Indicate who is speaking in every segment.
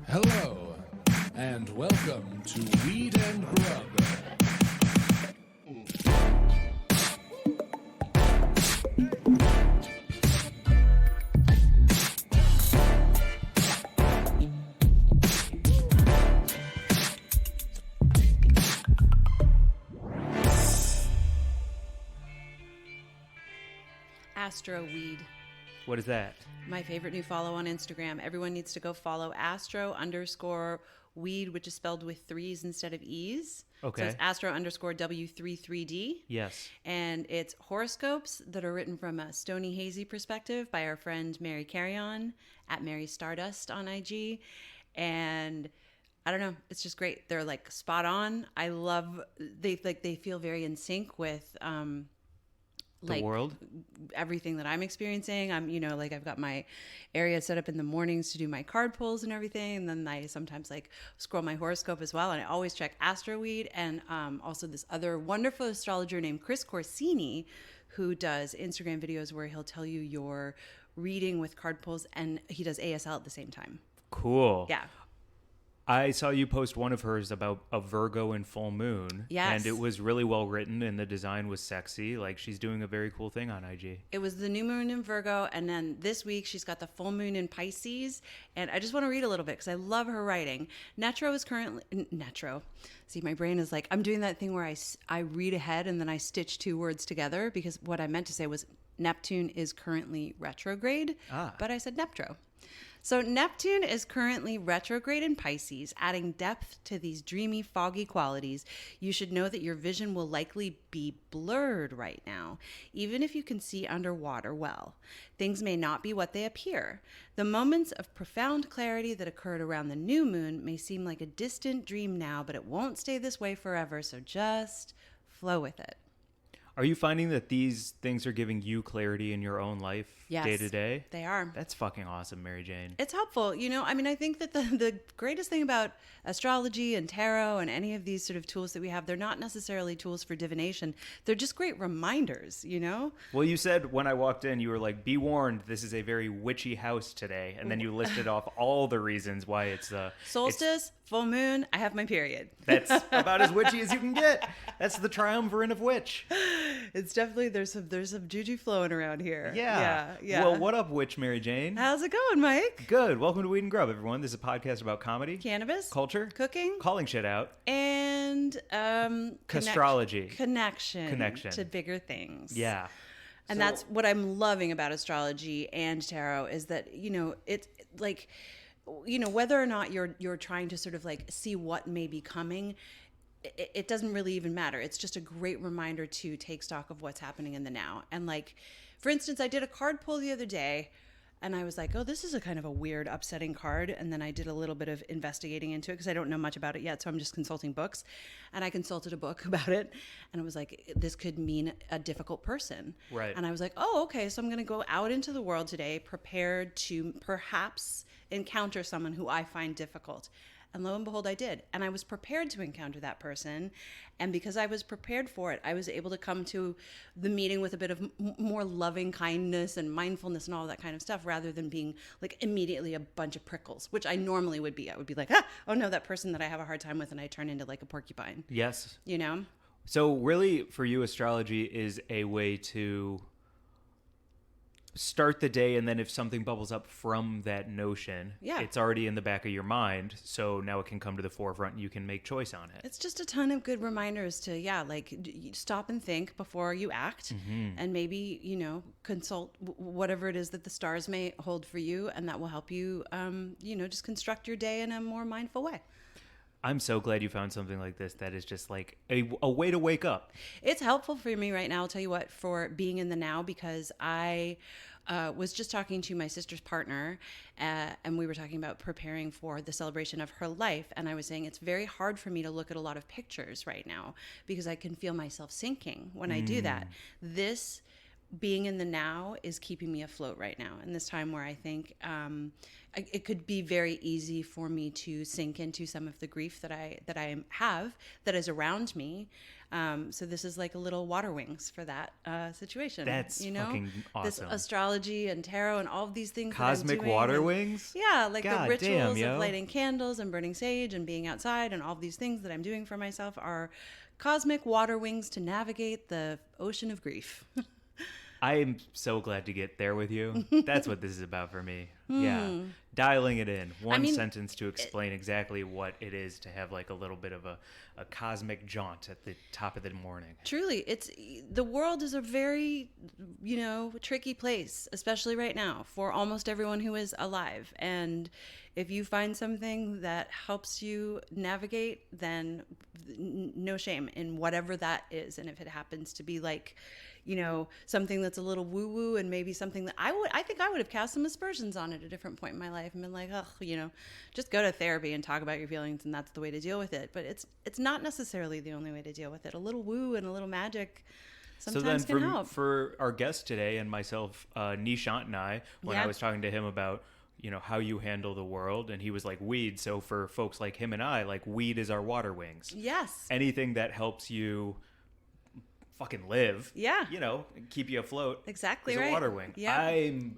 Speaker 1: Hello, and welcome to Weed and Grub.
Speaker 2: Astro Weed.
Speaker 3: What is that?
Speaker 2: My favorite new follow on Instagram. Everyone needs to go follow Astro_Weed, which is spelled with threes instead of E's.
Speaker 3: Okay.
Speaker 2: So it's Astro_W33D.
Speaker 3: Yes.
Speaker 2: And it's horoscopes that are written from a stony hazy perspective by our friend Mary Carrion at Mary Stardust on IG. And I don't know, it's just great. They're like spot on. I love they feel very in sync with
Speaker 3: The world,
Speaker 2: everything that I'm experiencing. I've got my area set up in the mornings to do my card pulls and everything. And then I sometimes scroll my horoscope as well. And I always check Astroweed and also this other wonderful astrologer named Chris Corsini, who does Instagram videos where he'll tell you your reading with card pulls, and he does ASL at the same time.
Speaker 3: Cool.
Speaker 2: Yeah.
Speaker 3: I saw you post one of hers about a Virgo and full moon.
Speaker 2: Yes.
Speaker 3: And it was really well written and the design was sexy. Like, she's doing a very cool thing on IG.
Speaker 2: It was the new moon in Virgo, and then this week she's got the full moon in Pisces. And I just want to read a little bit because I love her writing. Natura is currently... Naturo. See, my brain is like, I'm doing that thing where I read ahead and then I stitch two words together, because what I meant to say was Neptune is currently retrograde, but I said Neptro. So Neptune is currently retrograde in Pisces, adding depth to these dreamy, foggy qualities. You should know that your vision will likely be blurred right now, even if you can see underwater well. Things may not be what they appear. The moments of profound clarity that occurred around the new moon may seem like a distant dream now, but it won't stay this way forever, so just flow with it.
Speaker 3: Are you finding that these things are giving you clarity in your own life day to day?
Speaker 2: They are.
Speaker 3: That's fucking awesome, Mary Jane.
Speaker 2: It's helpful. I think that the greatest thing about astrology and tarot and any of these sort of tools that we have, they're not necessarily tools for divination. They're just great reminders,
Speaker 3: Well, you said when I walked in, you were like, be warned, this is a very witchy house today. And then you listed off all the reasons why it's...
Speaker 2: Solstice, full moon, I have my period.
Speaker 3: That's about as witchy as you can get. That's the triumvirate of witch.
Speaker 2: It's definitely, there's some juju flowing around here.
Speaker 3: Yeah. Well, what up, witch Mary Jane?
Speaker 2: How's it going, Mike?
Speaker 3: Good. Welcome to Weed and Grub, everyone. This is a podcast about comedy,
Speaker 2: Cannabis,
Speaker 3: culture,
Speaker 2: cooking,
Speaker 3: calling shit out,
Speaker 2: and
Speaker 3: astrology,
Speaker 2: connection to bigger things.
Speaker 3: Yeah.
Speaker 2: And that's what I'm loving about astrology and tarot, is that, it's like, whether or not you're trying to sort of see what may be coming, it doesn't really even matter. It's just a great reminder to take stock of what's happening in the now. And for instance, I did a card pull the other day and I was like, oh, this is a kind of a weird, upsetting card. And then I did a little bit of investigating into it because I don't know much about it yet. So I'm just consulting books. And I consulted a book about it. And it was like, this could mean a difficult person.
Speaker 3: Right.
Speaker 2: And I was like, oh, okay. So I'm going to go out into the world today prepared to perhaps encounter someone who I find difficult. And lo and behold, I did. And I was prepared to encounter that person. And because I was prepared for it, I was able to come to the meeting with a bit of more loving kindness and mindfulness and all that kind of stuff, rather than being immediately a bunch of prickles, which I normally would be. I would be like, oh no, that person that I have a hard time with, and I turn into a porcupine.
Speaker 3: Yes.
Speaker 2: So
Speaker 3: really, for you, astrology is a way to start the day, and then if something bubbles up from that notion, it's already in the back of your mind, so now it can come to the forefront and you can make choice on it.
Speaker 2: It's just a ton of good reminders to stop and think before you act, and maybe consult whatever it is that the stars may hold for you, and that will help you just construct your day in a more mindful way.
Speaker 3: I'm so glad you found something like this that is just a way to wake up.
Speaker 2: It's helpful for me right now, I'll tell you what, for being in the now, because I was just talking to my sister's partner, and we were talking about preparing for the celebration of her life. And I was saying it's very hard for me to look at a lot of pictures right now because I can feel myself sinking when I do that. This being in the now is keeping me afloat right now in this time where I think it could be very easy for me to sink into some of the grief that I have that is around me. So this is like a little water wings for that situation.
Speaker 3: That's fucking awesome.
Speaker 2: This astrology and tarot and all of these things.
Speaker 3: Cosmic water wings?
Speaker 2: Yeah, like
Speaker 3: God
Speaker 2: the rituals
Speaker 3: damn,
Speaker 2: of lighting candles and burning sage and being outside and all of these things that I'm doing for myself are cosmic water wings to navigate the ocean of grief.
Speaker 3: I am so glad to get there with you. That's what this is about for me. Yeah. Dialing it in. One sentence to explain exactly what it is to have like a little bit of a cosmic jaunt at the top of the morning.
Speaker 2: Truly, the world is a very, tricky place, especially right now for almost everyone who is alive. And if you find something that helps you navigate, then no shame in whatever that is. And if it happens to be like, something that's a little woo-woo and maybe something that I think I would have cast some aspersions on at a different point in my life and been like, just go to therapy and talk about your feelings and that's the way to deal with it. But it's not necessarily the only way to deal with it. A little woo and a little magic sometimes can help.
Speaker 3: For our guest today and myself, Nishant and I, when I was talking to him about how you handle the world, and he was like, weed. So for folks like him and I, like, weed is our water wings.
Speaker 2: Yes.
Speaker 3: Anything that helps you fucking live, keep you afloat.
Speaker 2: Exactly
Speaker 3: is
Speaker 2: right.
Speaker 3: A water wing.
Speaker 2: Yeah.
Speaker 3: I'm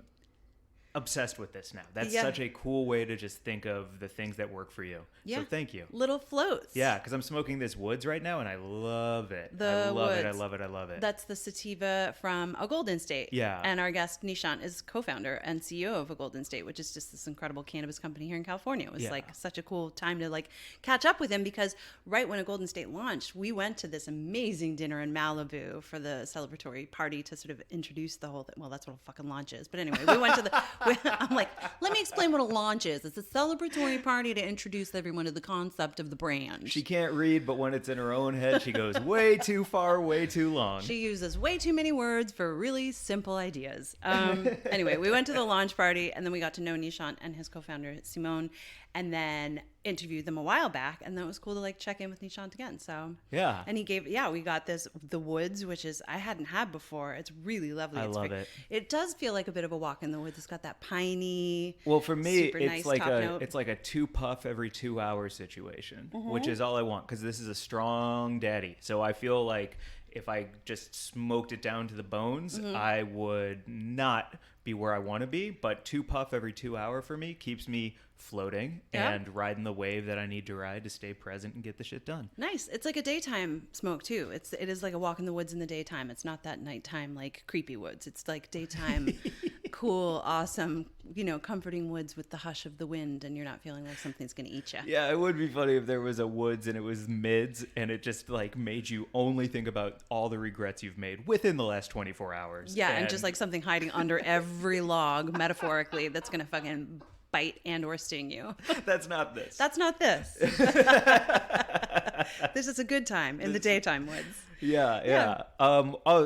Speaker 3: obsessed with this now. That's such a cool way to just think of the things that work for you. Yeah. So thank you.
Speaker 2: Little floats.
Speaker 3: Yeah, because I'm smoking this Woods right now, and I love it. I love it.
Speaker 2: That's the sativa from a Golden State.
Speaker 3: Yeah.
Speaker 2: And our guest, Nishant, is co-founder and CEO of a Golden State, which is just this incredible cannabis company here in California. It was like such a cool time to like catch up with him because right when a Golden State launched, we went to this amazing dinner in Malibu for the celebratory party to sort of introduce the whole thing. Well, that's what a fucking launch is. But anyway, we went to I'm like, let me explain what a launch is. It's a celebratory party to introduce everyone to the concept of the brand.
Speaker 3: She can't read, but when it's in her own head, she goes way too far, way too long.
Speaker 2: She uses way too many words for really simple ideas. Anyway, we went to the launch party, and then we got to know Nishant and his co-founder, Simone, and then interviewed them a while back, and then it was cool to like check in with Nishant again. So
Speaker 3: yeah,
Speaker 2: and we got the Woods, which is I hadn't had before. It's really lovely.
Speaker 3: I love it.
Speaker 2: It does feel like a bit of a walk in the woods. It's got that piney.
Speaker 3: Well, for me,
Speaker 2: it's
Speaker 3: nice like a 2 puff every 2 hours situation, which is all I want because this is a strong daddy. So I feel like if I just smoked it down to the bones, I would not be where I want to be. But 2 puff every 2 hour for me keeps me floating and riding the wave that I need to ride to stay present and get the shit done.
Speaker 2: Nice. It's like a daytime smoke too. It is like a walk in the woods in the daytime. It's not that nighttime like creepy woods. It's like daytime, cool, awesome, comforting woods with the hush of the wind, and you're not feeling like something's gonna eat you.
Speaker 3: Yeah, it would be funny if there was a woods and it was mids and it just like made you only think about all the regrets you've made within the last 24 hours.
Speaker 2: Yeah, and just like something hiding under every log, metaphorically, that's gonna fucking bite and or sting you.
Speaker 3: That's not this.
Speaker 2: That's not this. This is a good time in the daytime woods.
Speaker 3: Yeah.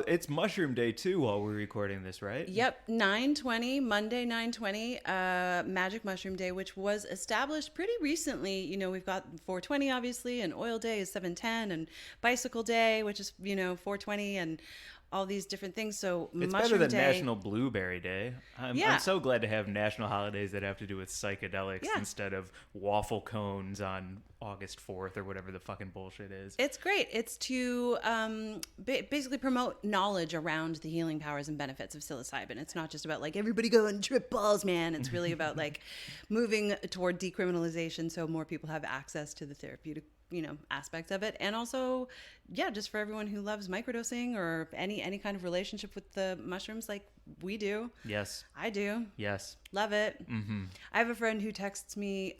Speaker 3: It's Mushroom Day too while we're recording this, right?
Speaker 2: Yep, 9/20, Monday 9/20, Magic Mushroom Day, which was established pretty recently. We've got 4/20 obviously, and Oil Day is 7/10, and Bicycle Day, which is 4/20, and all these different things. So
Speaker 3: it's
Speaker 2: Mushroom
Speaker 3: better than
Speaker 2: Day,
Speaker 3: National Blueberry Day. I'm so glad to have national holidays that have to do with psychedelics instead of waffle cones on August 4th or whatever the fucking bullshit is.
Speaker 2: It's great. It's to basically promote knowledge around the healing powers and benefits of psilocybin. It's not just about like everybody go and trip balls, man. It's really about like moving toward decriminalization so more people have access to the therapeutic aspects of it, and also just for everyone who loves microdosing or any kind of relationship with the mushrooms like we do.
Speaker 3: Yes,
Speaker 2: I do.
Speaker 3: Yes,
Speaker 2: love it. I have a friend who texts me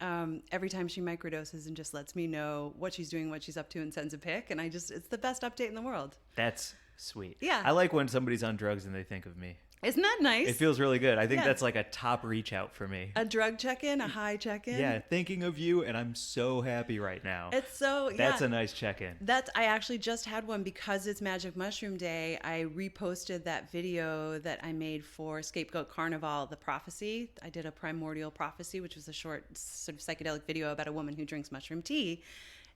Speaker 2: every time she microdoses and just lets me know what she's doing, what she's up to, and sends a pic, and it's the best update in the world.
Speaker 3: That's sweet.
Speaker 2: Yeah,
Speaker 3: I like when somebody's on drugs and they think of me.
Speaker 2: Isn't that nice?
Speaker 3: It feels really good. I think that's like a top reach out for me.
Speaker 2: A drug check-in, a high check-in.
Speaker 3: Yeah, thinking of you, and I'm so happy right now.
Speaker 2: It's so,
Speaker 3: That's a nice check-in.
Speaker 2: I actually just had one because it's Magic Mushroom Day. I reposted that video that I made for Scapegoat Carnival, The Prophecy. I did a Primordial Prophecy, which was a short sort of psychedelic video about a woman who drinks mushroom tea.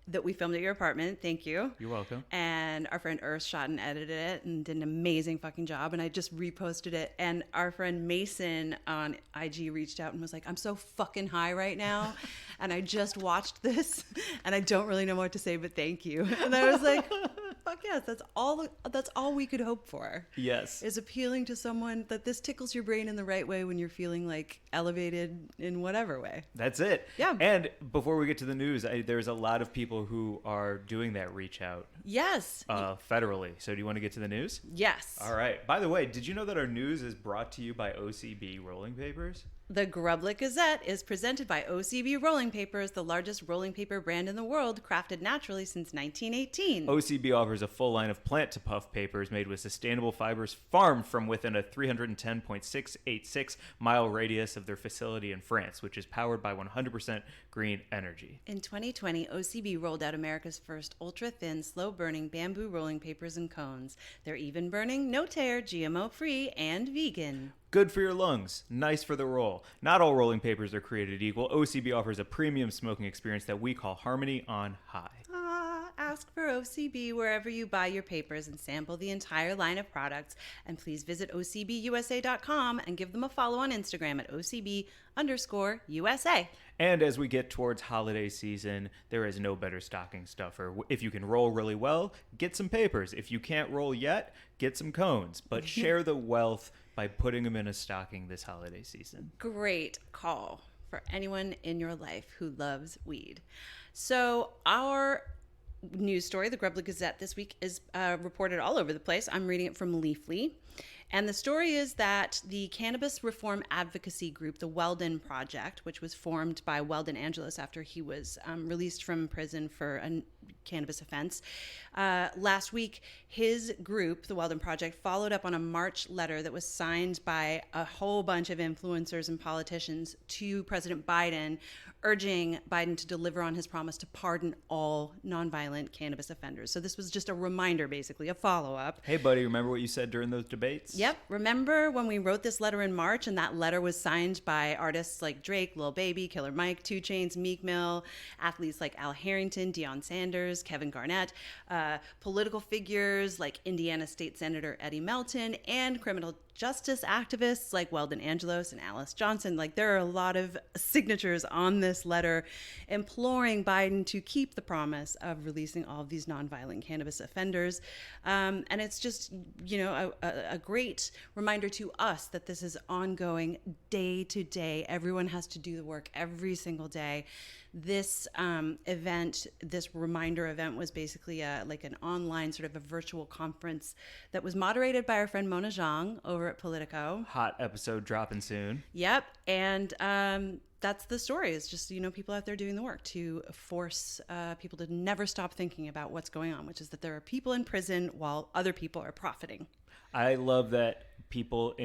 Speaker 2: that we filmed at your apartment. Thank you.
Speaker 3: You're welcome.
Speaker 2: And our friend Earth shot and edited it and did an amazing fucking job. And I just reposted it. And our friend Mason on IG reached out and was like, I'm so fucking high right now. And I just watched this and I don't really know what to say, but thank you. And I was like, fuck yes, that's all we could hope for.
Speaker 3: Yes.
Speaker 2: Is appealing to someone that this tickles your brain in the right way when you're feeling like elevated in whatever way.
Speaker 3: That's it.
Speaker 2: Yeah.
Speaker 3: And before we get to the news, there's a lot of people who are doing that reach out.
Speaker 2: Yes.
Speaker 3: Federally. So do you want to get to the news?
Speaker 2: Yes.
Speaker 3: All right. By the way, did you know that our news is brought to you by OCB Rolling Papers?
Speaker 2: The Grub Gazette is presented by OCB Rolling Papers, the largest rolling paper brand in the world, crafted naturally since 1918.
Speaker 3: OCB offers a full line of plant-to-puff papers made with sustainable fibers farmed from within a 310.686-mile radius of their facility in France, which is powered by 100% green energy.
Speaker 2: In 2020, OCB rolled out America's first ultra-thin, slow-burning bamboo rolling papers and cones. They're even-burning, no-tear, GMO-free, and vegan.
Speaker 3: Good for your lungs, nice for the roll. Not all rolling papers are created equal. OCB offers a premium smoking experience that we call Harmony on High.
Speaker 2: Ask for OCB wherever you buy your papers and sample the entire line of products. And please visit OCBUSA.com and give them a follow on Instagram at OCB_USA.
Speaker 3: And as we get towards holiday season, there is no better stocking stuffer. If you can roll really well, get some papers. If you can't roll yet, get some cones. But share the wealth by putting them in a stocking this holiday season.
Speaker 2: Great call for anyone in your life who loves weed. So our news story, the Grub Gazette this week, is reported all over the place. I'm reading it from Leafly. And the story is that the cannabis reform advocacy group, the Weldon Project, which was formed by Weldon Angelos after he was released from prison for a cannabis offense, last week, his group, the Weldon Project, followed up on a March letter that was signed by a whole bunch of influencers and politicians to President Biden, urging Biden to deliver on his promise to pardon all nonviolent cannabis offenders. So this was just a reminder, basically, a follow-up.
Speaker 3: Hey, buddy, remember what you said during those debates?
Speaker 2: Yep. Remember when we wrote this letter in March and that letter was signed by artists like Drake, Lil Baby, Killer Mike, 2 Chainz, Meek Mill, athletes like Al Harrington, Deion Sanders, Kevin Garnett, political figures like Indiana State Senator Eddie Melton, and criminal justice activists like Weldon Angelos and Alice Johnson. Like, there are a lot of signatures on this letter imploring Biden to keep the promise of releasing all of these nonviolent cannabis offenders. And it's just, a great reminder to us that this is ongoing day to day. Everyone has to do the work every single day. This event, this reminder event, was basically like an online sort of a virtual conference that was moderated by our friend Mona Zhang over at Politico.
Speaker 3: Hot episode dropping soon.
Speaker 2: Yep. And that's the story. It's just, people out there doing the work to force people to never stop thinking about what's going on, which is that there are people in prison while other people are profiting.
Speaker 3: I love that people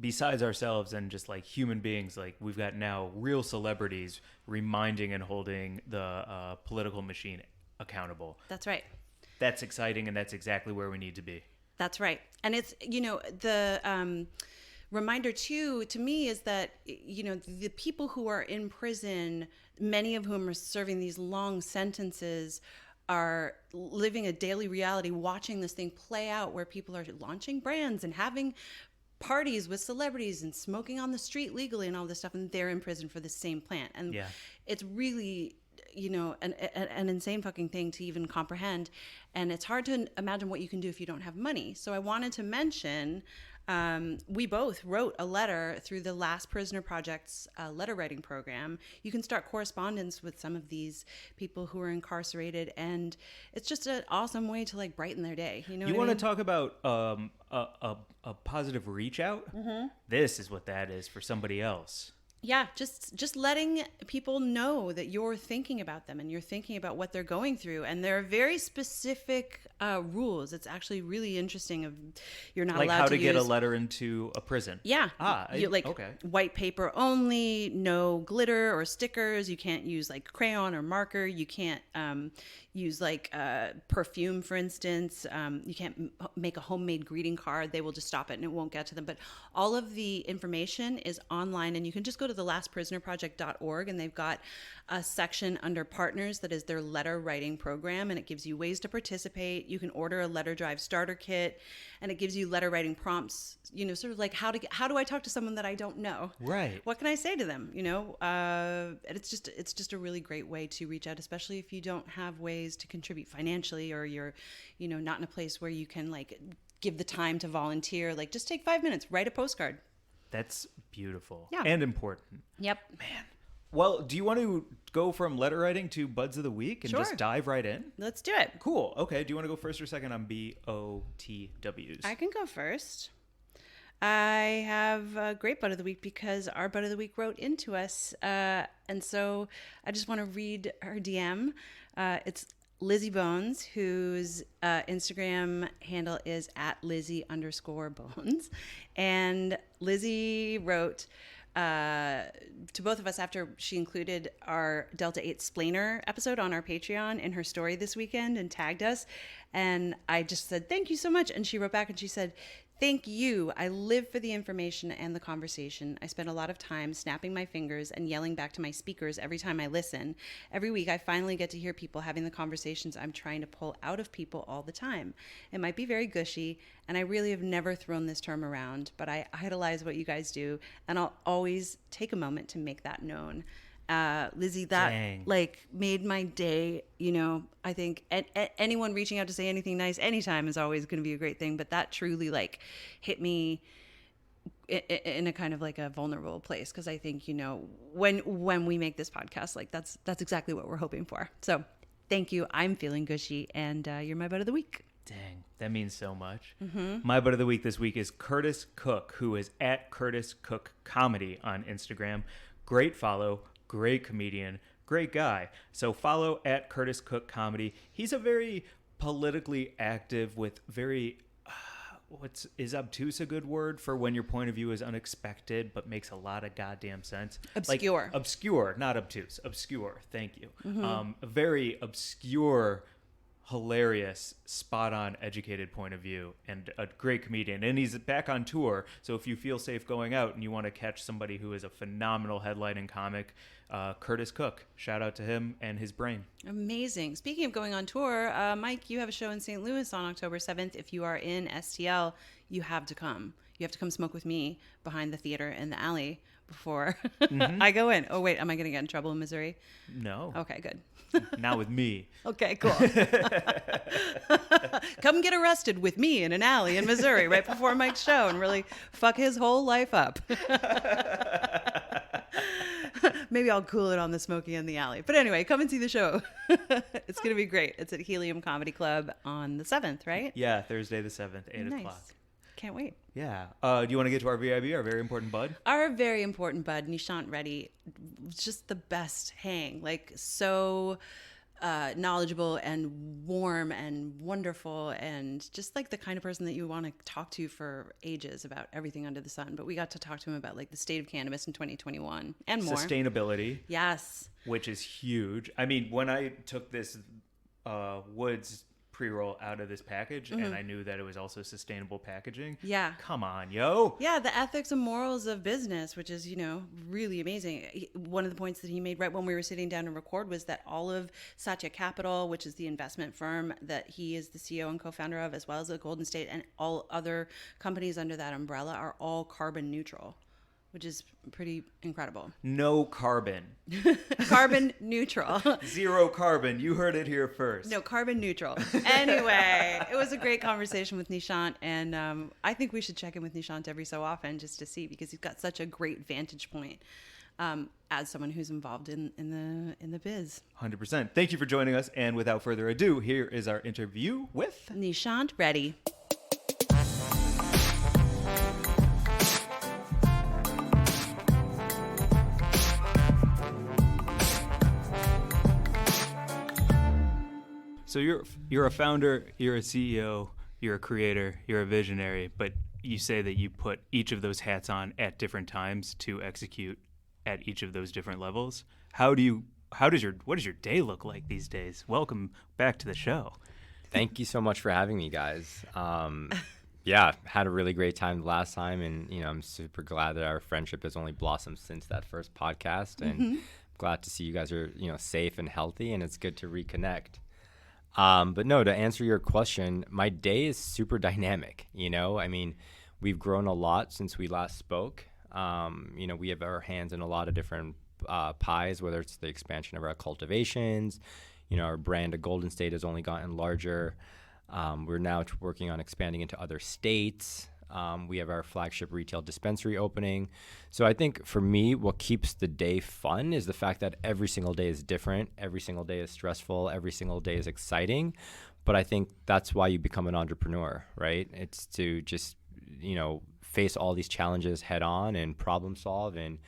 Speaker 3: besides ourselves and just like human beings, like we've got now real celebrities reminding and holding the political machine accountable.
Speaker 2: That's right.
Speaker 3: That's exciting, and that's exactly where we need to be.
Speaker 2: That's right. And it's, the reminder too, to me, is that, the people who are in prison, many of whom are serving these long sentences, are living a daily reality, watching this thing play out where people are launching brands and having parties with celebrities and smoking on the street legally and all this stuff, and they're in prison for the same plant. And it's really, an insane fucking thing to even comprehend. And it's hard to imagine what you can do if you don't have money. So I wanted to mention, we both wrote a letter through the Last Prisoner Project's letter writing program. You can start correspondence with some of these people who are incarcerated, and it's just an awesome way to like brighten their day. You
Speaker 3: want to talk about a positive reach out? Mm-hmm. This is what that is for somebody else.
Speaker 2: Yeah, just letting people know that you're thinking about them and you're thinking about what they're going through. And there are very specific rules. It's actually really interesting. You're not allowed to
Speaker 3: use... Like how to get a letter into a prison.
Speaker 2: Yeah.
Speaker 3: Okay.
Speaker 2: White paper only, no glitter or stickers. You can't use like crayon or marker. You can't use like perfume, for instance. You can't make a homemade greeting card. They will just stop it and it won't get to them. But all of the information is online, and you can just go to to thelastprisonerproject.org, and they've got a section under partners that is their letter writing program, and it gives you ways to participate. You can order a letter drive starter kit, and it gives you letter writing prompts, you know, sort of like how do I talk to someone that I don't know?
Speaker 3: Right.
Speaker 2: What can I say to them? You know, and it's just a really great way to reach out, especially if you don't have ways to contribute financially, or you're, you know, not in a place where you can like give the time to volunteer. Like, just take 5 minutes, write a postcard.
Speaker 3: That's beautiful.
Speaker 2: Yeah.
Speaker 3: And important.
Speaker 2: Yep.
Speaker 3: Man. Well, do you want to go from letter writing to Buds of the Week and
Speaker 2: Sure.
Speaker 3: just dive right in?
Speaker 2: Let's do it.
Speaker 3: Cool. Okay. Do you want to go first or second on BOTWs?
Speaker 2: I can go first. I have a great Bud of the Week because our Bud of the Week wrote into us. And so I just want to read her DM. It's Lizzie Bones, whose Instagram handle is @Lizzie_Bones. And Lizzie wrote to both of us after she included our Delta 8 Splainer episode on our Patreon in her story this weekend and tagged us. And I just said, thank you so much. And she wrote back and she said, thank you. I live for the information and the conversation. I spend a lot of time snapping my fingers and yelling back to my speakers every time I listen. Every week, I finally get to hear people having the conversations I'm trying to pull out of people all the time. It might be very gushy, and I really have never thrown this term around, but I idolize what you guys do, and I'll always take a moment to make that known. Lizzie, that
Speaker 3: Dang.
Speaker 2: like made my day. You know, I think anyone reaching out to say anything nice anytime is always going to be a great thing, but that truly like hit me in a kind of like a vulnerable place, because I think, you know, when we make this podcast, like that's exactly what we're hoping for. So thank you. I'm feeling gushy, and you're my Bud of the Week.
Speaker 3: Dang, that means so much. Mm-hmm. My Bud of the Week this week is Curtis Cook, who is @CurtisCookComedy on Instagram. Great follow. Great comedian, great guy. So follow @CurtisCookComedy. He's a very politically active with very, is obtuse a good word for when your point of view is unexpected but makes a lot of goddamn sense?
Speaker 2: Obscure.
Speaker 3: Like, obscure, not obtuse. Obscure, thank you. A very obscure, hilarious, spot-on, educated point of view, and a great comedian. And he's back on tour, so if you feel safe going out and you want to catch somebody who is a phenomenal headlining comic, Curtis Cook, shout out to him and his brain.
Speaker 2: Amazing. Speaking of going on tour, Mike, you have a show in St. Louis on October 7th. If you are in STL, you have to come. You have to come smoke with me behind the theater in the alley before I go in. Oh, wait, am I going to get in trouble in Missouri?
Speaker 3: No.
Speaker 2: Okay, good.
Speaker 3: Not with me.
Speaker 2: Okay, cool. Come get arrested with me in an alley in Missouri right before Mike's show and really fuck his whole life up. Maybe I'll cool it on the smoking in the alley. But anyway, come and see the show. It's going to be great. It's at Helium Comedy Club on the 7th, right?
Speaker 3: Yeah, Thursday the 7th, 8
Speaker 2: Nice.
Speaker 3: o'clock.
Speaker 2: Can't wait.
Speaker 3: Yeah. Do you want to get to our VIB, our very important bud?
Speaker 2: Our very important bud, Nishant Reddy, was just the best hang. Like, so knowledgeable and warm and wonderful, and just like the kind of person that you want to talk to for ages about everything under the sun. But we got to talk to him about like the state of cannabis in 2021 and more.
Speaker 3: Sustainability.
Speaker 2: Yes.
Speaker 3: Which is huge. I mean, when I took this Woods pre-roll out of this package and I knew that it was also sustainable packaging.
Speaker 2: Yeah.
Speaker 3: Come on, yo.
Speaker 2: Yeah, the ethics and morals of business, which is, you know, really amazing. One of the points that he made right when we were sitting down to record was that all of Satya Capital, which is the investment firm that he is the CEO and co-founder of, as well as the Golden State and all other companies under that umbrella, are all carbon neutral, which is pretty incredible.
Speaker 3: No carbon.
Speaker 2: Carbon neutral.
Speaker 3: Zero carbon. You heard it here first.
Speaker 2: No, carbon neutral. Anyway, it was a great conversation with Nishant, and I think we should check in with Nishant every so often just to see, because he's got such a great vantage point as someone who's involved in the biz.
Speaker 3: 100%. Thank you for joining us, and without further ado, here is our interview with
Speaker 2: Nishant Reddy.
Speaker 3: So you're a founder, you're a CEO, you're a creator, you're a visionary, but you say that you put each of those hats on at different times to execute at each of those different levels. What does your day look like these days? Welcome back to the show.
Speaker 4: Thank you so much for having me, guys. Yeah, had a really great time the last time, and I'm super glad that our friendship has only blossomed since that first podcast, and glad to see you guys are safe and healthy, and it's good to reconnect. But no, to answer your question, my day is super dynamic. I mean, we've grown a lot since we last spoke. We have our hands in a lot of different pies, whether it's the expansion of our cultivations, our brand of Golden State has only gotten larger. We're now working on expanding into other states. We have our flagship retail dispensary opening. So I think for me, what keeps the day fun is the fact that every single day is different. Every single day is stressful. Every single day is exciting. But I think that's why you become an entrepreneur, right? It's to just, face all these challenges head on and problem solve and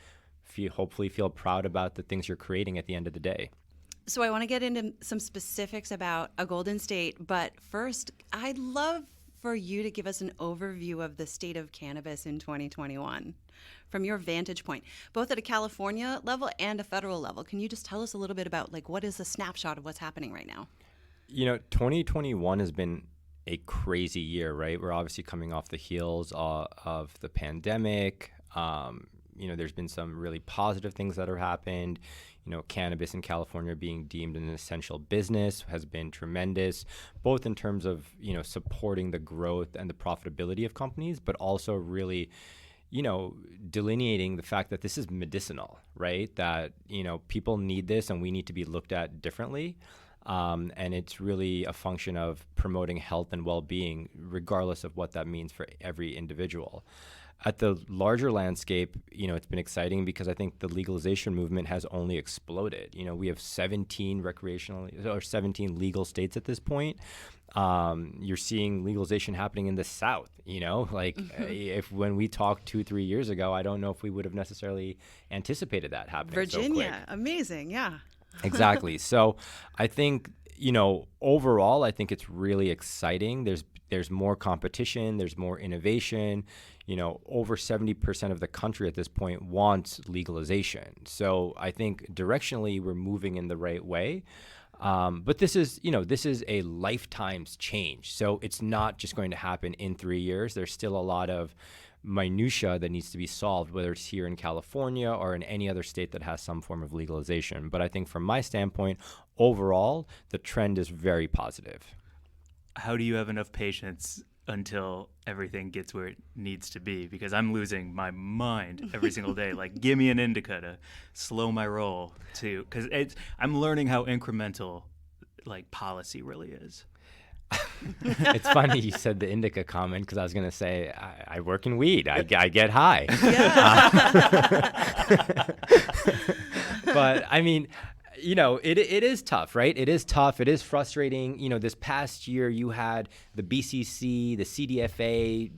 Speaker 4: hopefully feel proud about the things you're creating at the end of the day.
Speaker 2: So I want to get into some specifics about a Golden State, but first, I'd love for you to give us an overview of the state of cannabis in 2021 from your vantage point, both at a California level and a federal level. Can you just tell us a little bit about what is a snapshot of what's happening right now?
Speaker 4: 2021 has been a crazy year, right? We're obviously coming off the heels of the pandemic. There's been some really positive things that have happened. Cannabis in California being deemed an essential business has been tremendous, both in terms of, supporting the growth and the profitability of companies, but also really, delineating the fact that this is medicinal, right? That, people need this and we need to be looked at differently. And it's really a function of promoting health and well-being, regardless of what that means for every individual. At the larger landscape, it's been exciting because I think the legalization movement has only exploded. We have 17 legal states at this point. You're seeing legalization happening in the South, if when we talked 2-3 years ago, I don't know if we would have necessarily anticipated that happening.
Speaker 2: Virginia,
Speaker 4: so quick.
Speaker 2: Amazing, yeah.
Speaker 4: Exactly. So I think, overall, I think it's really exciting. There's more competition, there's more innovation. Over 70% of the country at this point wants legalization. So I think directionally we're moving in the right way. But this is a lifetime's change. So it's not just going to happen in 3 years. There's still a lot of minutia that needs to be solved, whether it's here in California or in any other state that has some form of legalization. But I think from my standpoint, overall, the trend is very positive.
Speaker 3: How do you have enough patience until everything gets where it needs to be? Because I'm losing my mind every single day. Give me an indica to slow my roll to, because I'm learning how incremental policy really is.
Speaker 4: It's funny you said the indica comment, because I was going to say I work in weed. I get high. But I mean, it is tough, right? It is tough. It is frustrating. This past year you had the BCC, the CDFA,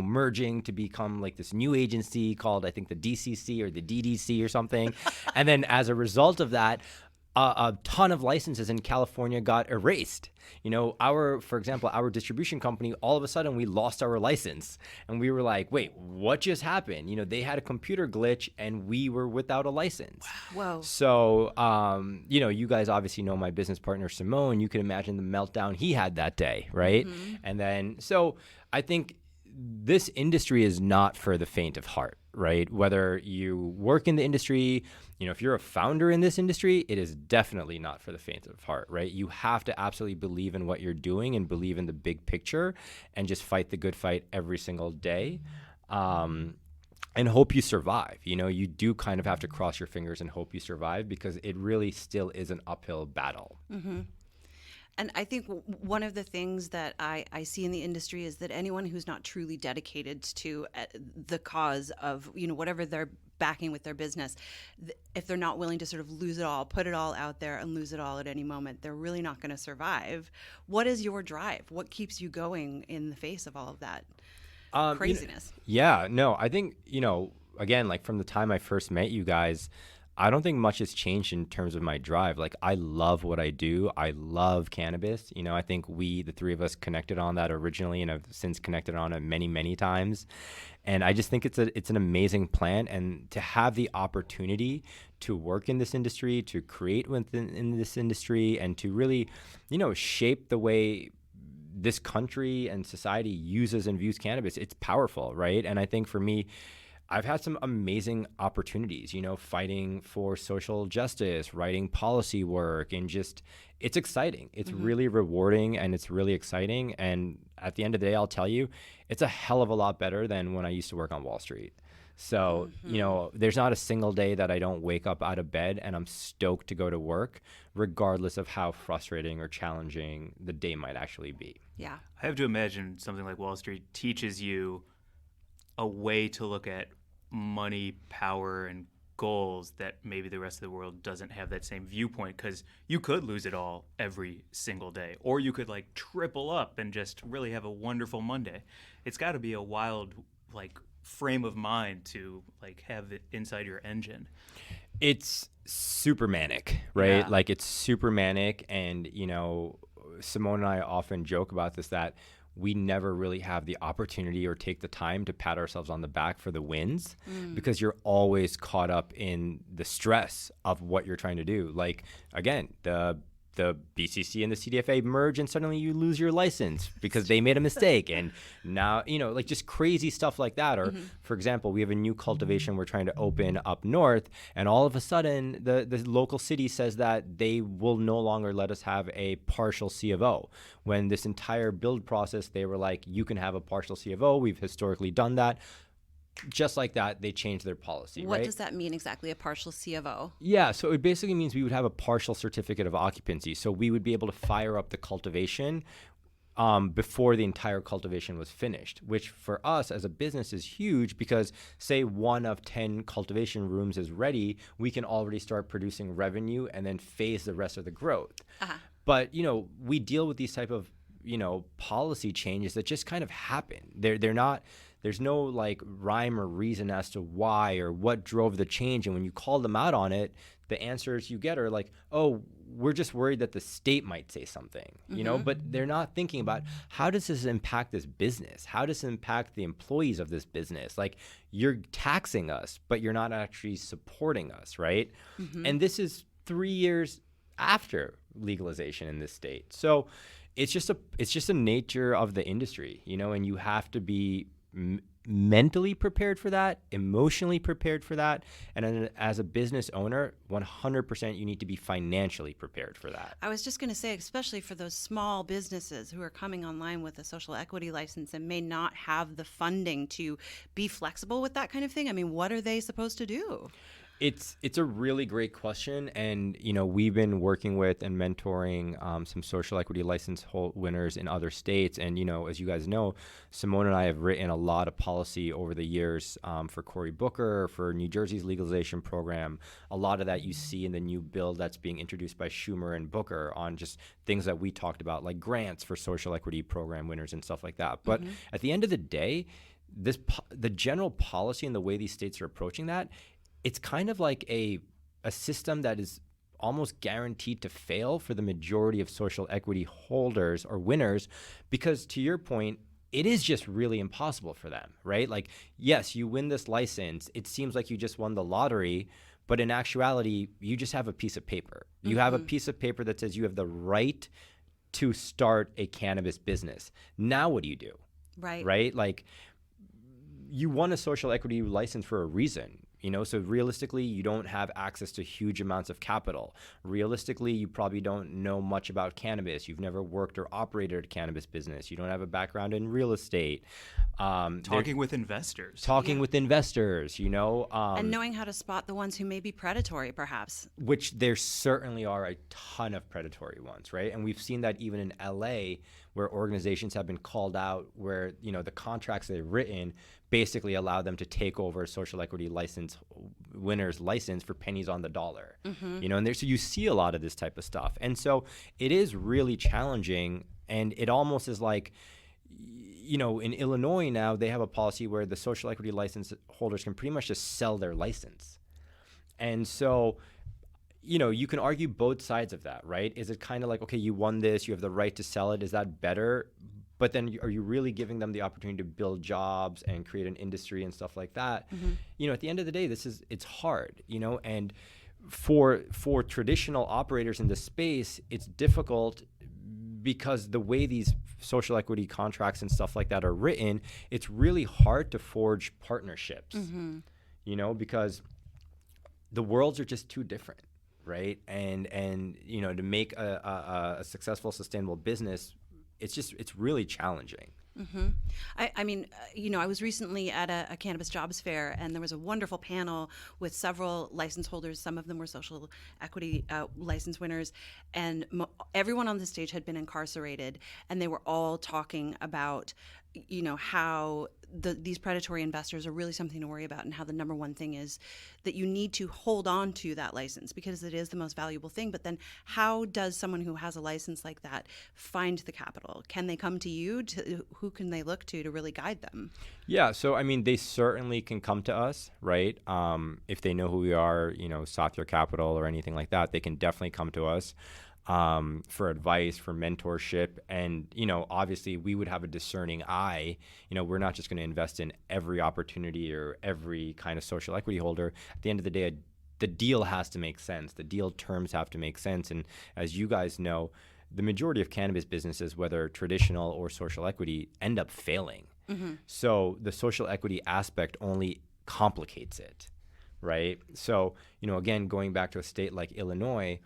Speaker 4: merging to become this new agency called, I think, the DCC or the DDC or something. And then as a result of that, a ton of licenses in California got erased. For example, our distribution company, all of a sudden we lost our license and we were like, wait, what just happened? They had a computer glitch and we were without a license.
Speaker 2: Whoa.
Speaker 4: So, you guys obviously know my business partner, Simone. You can imagine the meltdown he had that day, right? Mm-hmm. And then, so I think this industry is not for the faint of heart, right? Whether you work in the industry, if you're a founder in this industry, it is definitely not for the faint of heart, right? You have to absolutely believe in what you're doing and believe in the big picture and just fight the good fight every single day. And hope you survive. You do kind of have to cross your fingers and hope you survive, because it really still is an uphill battle. Mm-hmm.
Speaker 2: And I think one of the things that I see in the industry is that anyone who's not truly dedicated to the cause of, whatever they're backing with their business, if they're not willing to sort of lose it all, put it all out there and lose it all at any moment, they're really not going to survive. What is your drive? What keeps you going in the face of all of that craziness?
Speaker 4: I think, again, from the time I first met you guys, I don't think much has changed in terms of my drive. I love what I do. I love cannabis. I think the three of us connected on that originally and have since connected on it many, many times. And I just think it's an amazing plant. And to have the opportunity to work in this industry, to create in this industry, and to really, shape the way this country and society uses and views cannabis, it's powerful, right? And I think for me, I've had some amazing opportunities, fighting for social justice, writing policy work, and just, it's exciting. It's really rewarding and it's really exciting. And at the end of the day, I'll tell you, it's a hell of a lot better than when I used to work on Wall Street. So, there's not a single day that I don't wake up out of bed and I'm stoked to go to work, regardless of how frustrating or challenging the day might actually be.
Speaker 2: Yeah.
Speaker 3: I have to imagine something like Wall Street teaches you a way to look at money, power, and goals that maybe the rest of the world doesn't have that same viewpoint, because you could lose it all every single day, or you could like triple up and just really have a wonderful Monday. It's got to be a wild like frame of mind to like have it inside your engine.
Speaker 4: It's super manic, right?
Speaker 3: Yeah.
Speaker 4: Like it's super manic. And, Simone and I often joke about this, that we never really have the opportunity or take the time to pat ourselves on the back for the wins, because you're always caught up in the stress of what you're trying to do. Like, again, the BCC and the CDFA merge and suddenly you lose your license because they made a mistake. And now, like just crazy stuff like that. Or for example, we have a new cultivation we're trying to open up north, and all of a sudden the local city says that they will no longer let us have a partial C of O. When this entire build process, they were like, you can have a partial C of O. We've historically done that. Just like that, they changed their policy.
Speaker 2: What
Speaker 4: right?
Speaker 2: does that mean exactly, a partial C of O?
Speaker 4: Yeah, so it basically means we would have a partial certificate of occupancy. So we would be able to fire up the cultivation before the entire cultivation was finished, which for us as a business is huge, because say 1 of 10 cultivation rooms is ready, we can already start producing revenue and then phase the rest of the growth. But, we deal with these type of, policy changes that just kind of happen. They're not... There's no like rhyme or reason as to why or what drove the change. And when you call them out on it, the answers you get are like, oh, we're just worried that the state might say something, but they're not thinking about how does this impact this business? How does it impact the employees of this business? Like, you're taxing us, but you're not actually supporting us, right? And this is 3 years after legalization in this state. So it's just a nature of the industry, and you have to be mentally prepared for that, emotionally prepared for that, and then as a business owner, 100% you need to be financially prepared for that.
Speaker 2: I was just going to say, especially for those small businesses who are coming online with a social equity license and may not have the funding to be flexible with that kind of thing. I mean, what are they supposed to do?
Speaker 4: It's a really great question, and we've been working with and mentoring some social equity license winners in other states, and as you guys know, Simone and I have written a lot of policy over the years for Cory Booker, for New Jersey's legalization program. A lot of that you see in the new bill that's being introduced by Schumer and Booker on just things that we talked about, like grants for social equity program winners and stuff like that. But at the end of the day, the general policy and the way these states are approaching that, it's kind of like a system that is almost guaranteed to fail for the majority of social equity holders or winners, because to your point, it is just really impossible for them, right? Like, yes, you win this license. It seems like you just won the lottery, but in actuality, you just have a piece of paper. You have a piece of paper that says you have the right to start a cannabis business. Now what do you do? Right? Like, you won a social equity license for a reason. So realistically, you don't have access to huge amounts of capital. Realistically, you probably don't know much about cannabis. You've never worked or operated a cannabis business. You don't have a background in real estate.
Speaker 3: Talking with investors.
Speaker 2: And knowing how to spot the ones who may be predatory, perhaps.
Speaker 4: Which there certainly are a ton of predatory ones, right? And we've seen that even in LA, where organizations have been called out, where the contracts they've written basically allow them to take over a social equity license winner's license for pennies on the dollar. And so you see a lot of this type of stuff, and so it is really challenging. And it almost is like, in Illinois now they have a policy where the social equity license holders can pretty much just sell their license, and so you can argue both sides of that, right? Is it kind of like, okay, you won this, you have the right to sell it, is that better? But then are you really giving them the opportunity to build jobs and create an industry and stuff like that? At the end of the day, it's hard, and for traditional operators in this space, it's difficult because the way these social equity contracts and stuff like that are written, it's really hard to forge partnerships, you know, because the worlds are just too different, right? And you know, to make a successful, sustainable business, it's really challenging.
Speaker 2: I mean, you know, I was recently at a cannabis jobs fair, and there was a wonderful panel with several license holders. Some of them were social equity license winners, and everyone on the stage had been incarcerated, and they were all talking about, you know, how these predatory investors are really something to worry about, and how the number one thing is that you need to hold on to that license because it is the most valuable thing. But then how does someone who has a license like that find the capital? Can they come to you? Who can they look to really guide them?
Speaker 4: Yeah, so I mean, they certainly can come to us, right? If they know who we are, you know, Satya Capital or anything like that, they can definitely come to us for advice, for mentorship. And, you know, obviously we would have a discerning eye. You know, we're not just going to invest in every opportunity or every kind of social equity holder. At the end of the day, the deal has to make sense. The deal terms have to make sense. And as you guys know, the majority of cannabis businesses, whether traditional or social equity, end up failing. So the social equity aspect only complicates it, right? So, you know, again, going back to a state like Illinois,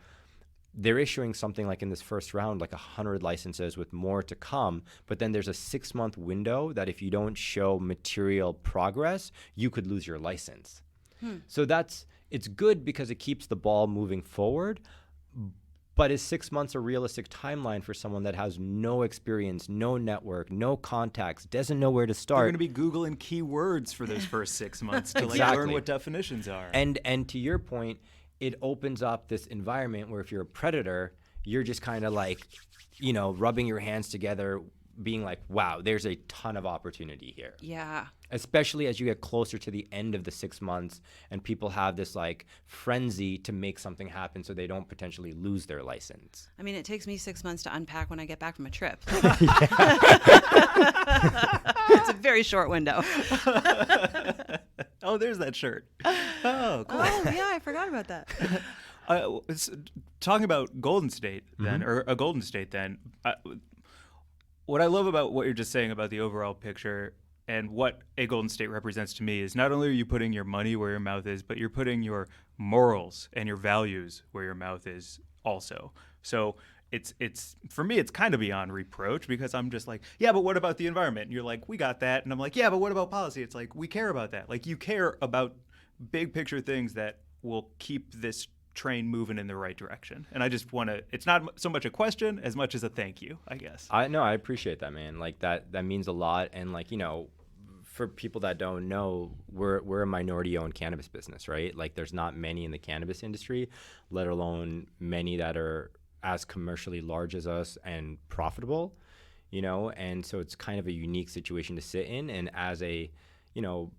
Speaker 4: they're issuing something like in this first round, like 100 licenses with more to come. But then there's a 6-month window that if you don't show material progress, you could lose your license. So it's good because it keeps the ball moving forward. But is 6 months a realistic timeline for someone that has no experience, no network, no contacts, doesn't know where to start?
Speaker 3: They're going to be Googling keywords for those first 6 months to like learn what definitions are.
Speaker 4: And to your point, it opens up this environment where if you're a predator, you're just kind of like, you know, rubbing your hands together, being like, wow, there's a ton of opportunity here.
Speaker 2: Yeah.
Speaker 4: Especially as you get closer to the end of the 6 months and people have this like frenzy to make something happen so they don't potentially lose their license.
Speaker 2: I mean, it takes me 6 months to unpack when I get back from a trip. It's a very short window.
Speaker 3: Oh, there's that shirt. Oh, cool.
Speaker 2: Oh, yeah, I forgot about that.
Speaker 3: Talking about Golden State then, or a Golden State then, what I love about what you're just saying about the overall picture and what a Golden State represents to me is not only are you putting your money where your mouth is, but you're putting your morals and your values where your mouth is also. So it's for me, it's kind of beyond reproach because I'm just like, yeah, but what about the environment? And you're like, we got that. And I'm like, yeah, but what about policy? It's like, we care about that. Like you care about big picture things that will keep this train moving in the right direction. And I just want to, it's not so much a question as much as a thank you, I guess.
Speaker 4: I appreciate that, man. Like that means a lot. And like, you know, for people that don't know, we're a minority owned cannabis business, right? Like there's not many in the cannabis industry, let alone many that are as commercially large as us and profitable, you know? And so it's kind of a unique situation to sit in. And as a, you know,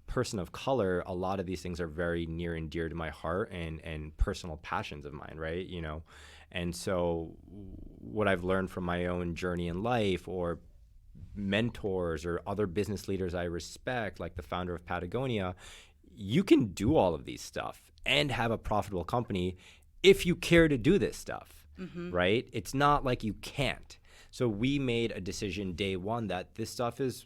Speaker 4: person of color, a lot of these things are very near and dear to my heart and personal passions of mine, right? You know, and so what I've learned from my own journey in life or mentors or other business leaders I respect, like the founder of Patagonia, you can do all of these stuff and have a profitable company if you care to do this stuff, right? It's not like you can't. So we made a decision day one that this stuff is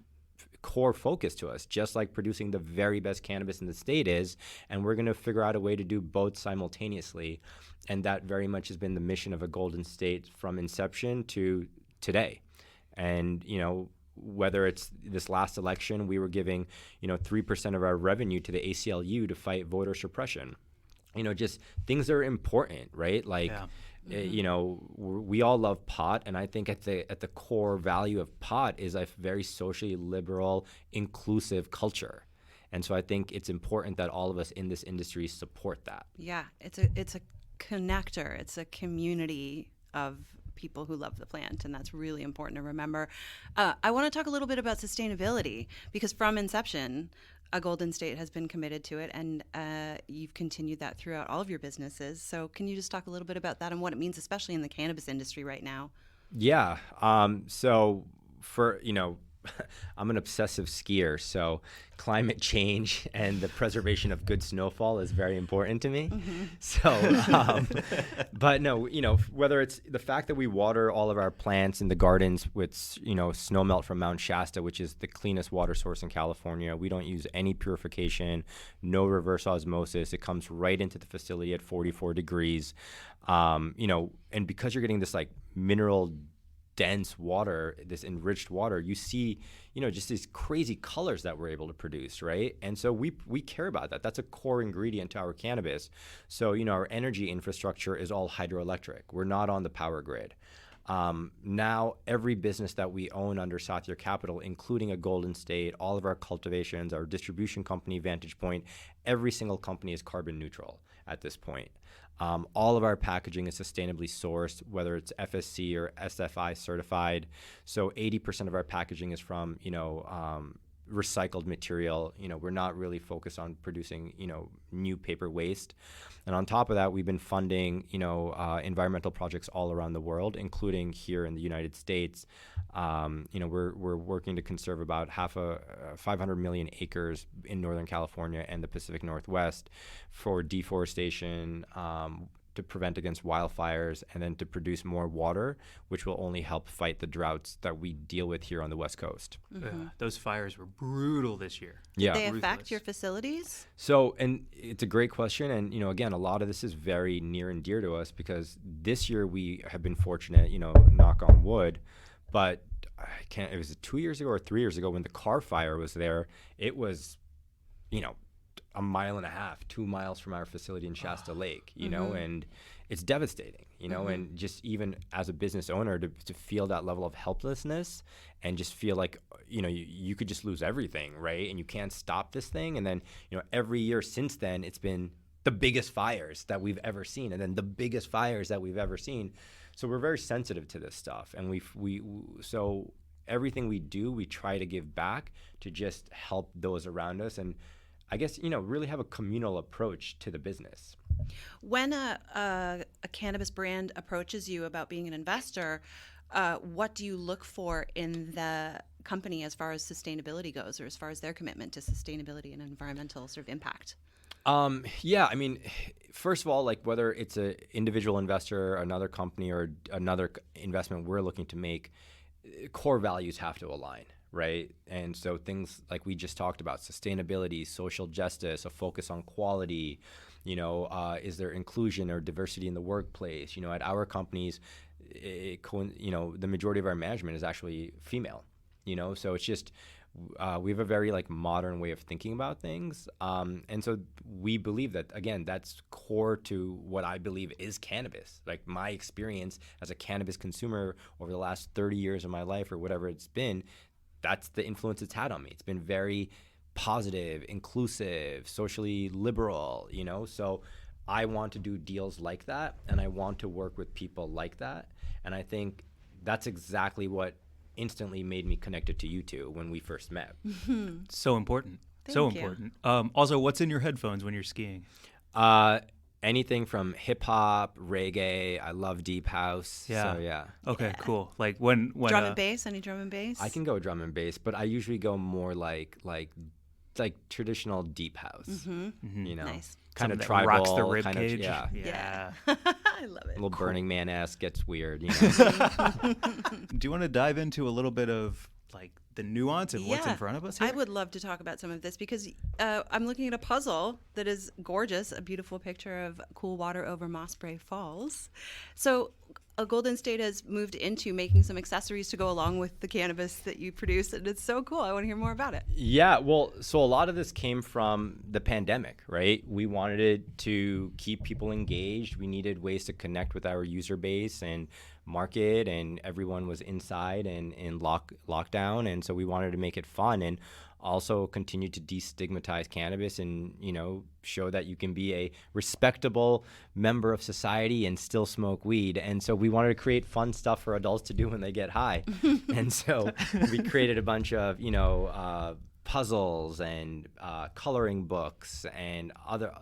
Speaker 4: core focus to us, just like producing the very best cannabis in the state is, and we're going to figure out a way to do both simultaneously. And that very much has been the mission of a Golden State from inception to today. And, you know, whether it's this last election, we were giving, you know, 3% of our revenue to the ACLU to fight voter suppression. You know, just things that are important, right? Like, you know, we all love pot, and I think at the core value of pot is a very socially liberal, inclusive culture. And so I think it's important that all of us in this industry support that.
Speaker 2: Yeah, it's a connector. It's a community of people who love the plant, and that's really important to remember. I want to talk a little bit about sustainability because from inception, a Golden State has been committed to it, and you've continued that throughout all of your businesses. So can you just talk a little bit about that and what it means, especially in the cannabis industry right now?
Speaker 4: Yeah. So for, you know, I'm an obsessive skier, so climate change and the preservation of good snowfall is very important to me. So, but no, whether it's the fact that we water all of our plants in the gardens with, snow melt from Mount Shasta, which is the cleanest water source in California. We don't use any purification, no reverse osmosis. It comes right into the facility at 44 degrees. And because you're getting this like mineral dense water, this enriched water, you see, just these crazy colors that we're able to produce, right? And so we care about that. That's a core ingredient to our cannabis. So, our energy infrastructure is all hydroelectric. We're not on the power grid. Now, every business that we own under Satya Capital, including a Golden State, all of our cultivations, our distribution company, Vantage Point, every single company is carbon neutral at this point. All of our packaging is sustainably sourced, whether it's FSC or SFI certified. So 80% of our packaging is from, recycled material. We're not really focused on producing, new paper waste. And on top of that, we've been funding, environmental projects all around the world, including here in the United States. We're working to conserve about 500 million acres in Northern California and the Pacific Northwest for deforestation, to prevent against wildfires, and then to produce more water, which will only help fight the droughts that we deal with here on the West Coast.
Speaker 3: Those fires were brutal this year.
Speaker 2: Did they affect your facilities?
Speaker 4: So, and it's a great question. And, again, a lot of this is very near and dear to us because this year we have been fortunate, knock on wood, but it was 2 years ago or 3 years ago when the car fire was there. It was, a mile and a half, 2 miles from our facility in Shasta Lake, and it's devastating, and just even as a business owner to feel that level of helplessness and just feel like, you could just lose everything, right? And you can't stop this thing. And then, every year since then, it's been the biggest fires that we've ever seen, and then the biggest fires that we've ever seen. So we're very sensitive to this stuff. And so everything we do, we try to give back to just help those around us. And I guess, really have a communal approach to the business.
Speaker 2: When a cannabis brand approaches you about being an investor, what do you look for in the company as far as sustainability goes, or as far as their commitment to sustainability and environmental sort of impact?
Speaker 4: First of all, like whether it's an individual investor, another company, or another investment we're looking to make, core values have to align. Right. And so things like we just talked about, sustainability, social justice, a focus on quality, is there inclusion or diversity in the workplace? At our companies, the majority of our management is actually female, so it's just we have a very modern way of thinking about things. And so we believe that, again, that's core to what I believe is cannabis. Like my experience as a cannabis consumer over the last 30 years of my life or whatever it's been, that's the influence it's had on me. It's been very positive, inclusive, socially liberal, so I want to do deals like that, and I want to work with people like that. And I think that's exactly what instantly made me connected to you two when we first met.
Speaker 3: So important.
Speaker 2: Thank
Speaker 3: so
Speaker 2: you.
Speaker 3: important. Also, what's in your headphones when you're skiing?
Speaker 4: Anything from hip hop, reggae. I love deep house.
Speaker 3: Yeah.
Speaker 4: So yeah.
Speaker 3: Okay, cool. Like when
Speaker 2: Drum and bass? Any drum and bass?
Speaker 4: I can go drum and bass, but I usually go more like traditional deep house.
Speaker 2: Nice.
Speaker 4: Kind of
Speaker 3: that
Speaker 4: tribal,
Speaker 3: rocks the rib
Speaker 4: kind
Speaker 3: cage.
Speaker 4: Of, yeah.
Speaker 2: Yeah. I love it.
Speaker 4: A little Burning Man-esque, gets weird.
Speaker 3: Do you want to dive into a little bit of the nuance of what's in front of us here?
Speaker 2: I would love to talk about some of this because I'm looking at a puzzle that is gorgeous, a beautiful picture of cool water over Mossbrae Falls. So a Golden State has moved into making some accessories to go along with the cannabis that you produce, and it's so cool. I want to hear more about it.
Speaker 4: Yeah, well, so a lot of this came from the pandemic, right? We wanted to keep people engaged. We needed ways to connect with our user base and market, and everyone was inside and in lockdown, and so we wanted to make it fun and also continue to destigmatize cannabis and show that you can be a respectable member of society and still smoke weed. And so we wanted to create fun stuff for adults to do when they get high. And so we created a bunch of puzzles and coloring books and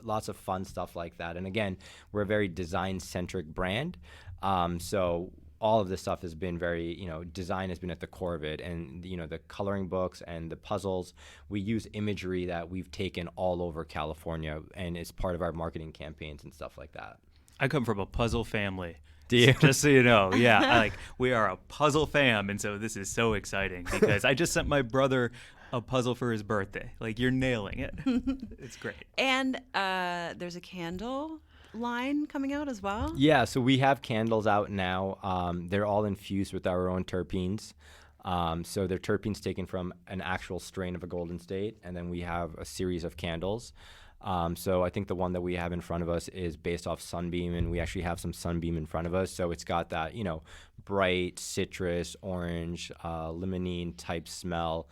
Speaker 4: lots of fun stuff like that. And again, we're a very design-centric brand. So all of this stuff has been very, design has been at the core of it. And, the coloring books and the puzzles, we use imagery that we've taken all over California, and it's part of our marketing campaigns and stuff like that.
Speaker 3: I come from a puzzle family.
Speaker 4: Do you?
Speaker 3: Just so you know, yeah, we are a puzzle fam, and so this is so exciting because I just sent my brother a puzzle for his birthday. Like, you're nailing it. It's great.
Speaker 2: And there's a candle line coming out as well?
Speaker 4: Yeah, so we have candles out now. They're all infused with our own terpenes. So they're terpenes taken from an actual strain of a Golden State, and then we have a series of candles. So I think the one that we have in front of us is based off Sunbeam, and we actually have some Sunbeam in front of us. So it's got that, bright citrus, orange, limonene type smell.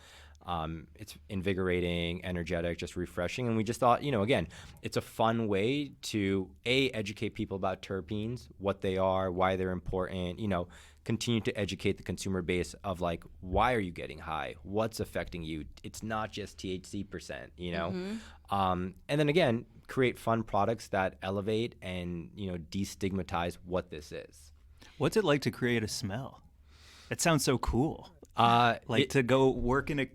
Speaker 4: It's invigorating, energetic, just refreshing. And we just thought, again, it's a fun way to, educate people about terpenes, what they are, why they're important, continue to educate the consumer base of like, why are you getting high? What's affecting you? It's not just THC %, And then again, create fun products that elevate and, destigmatize what this is.
Speaker 3: What's it like to create a smell? It sounds so cool. To go work in a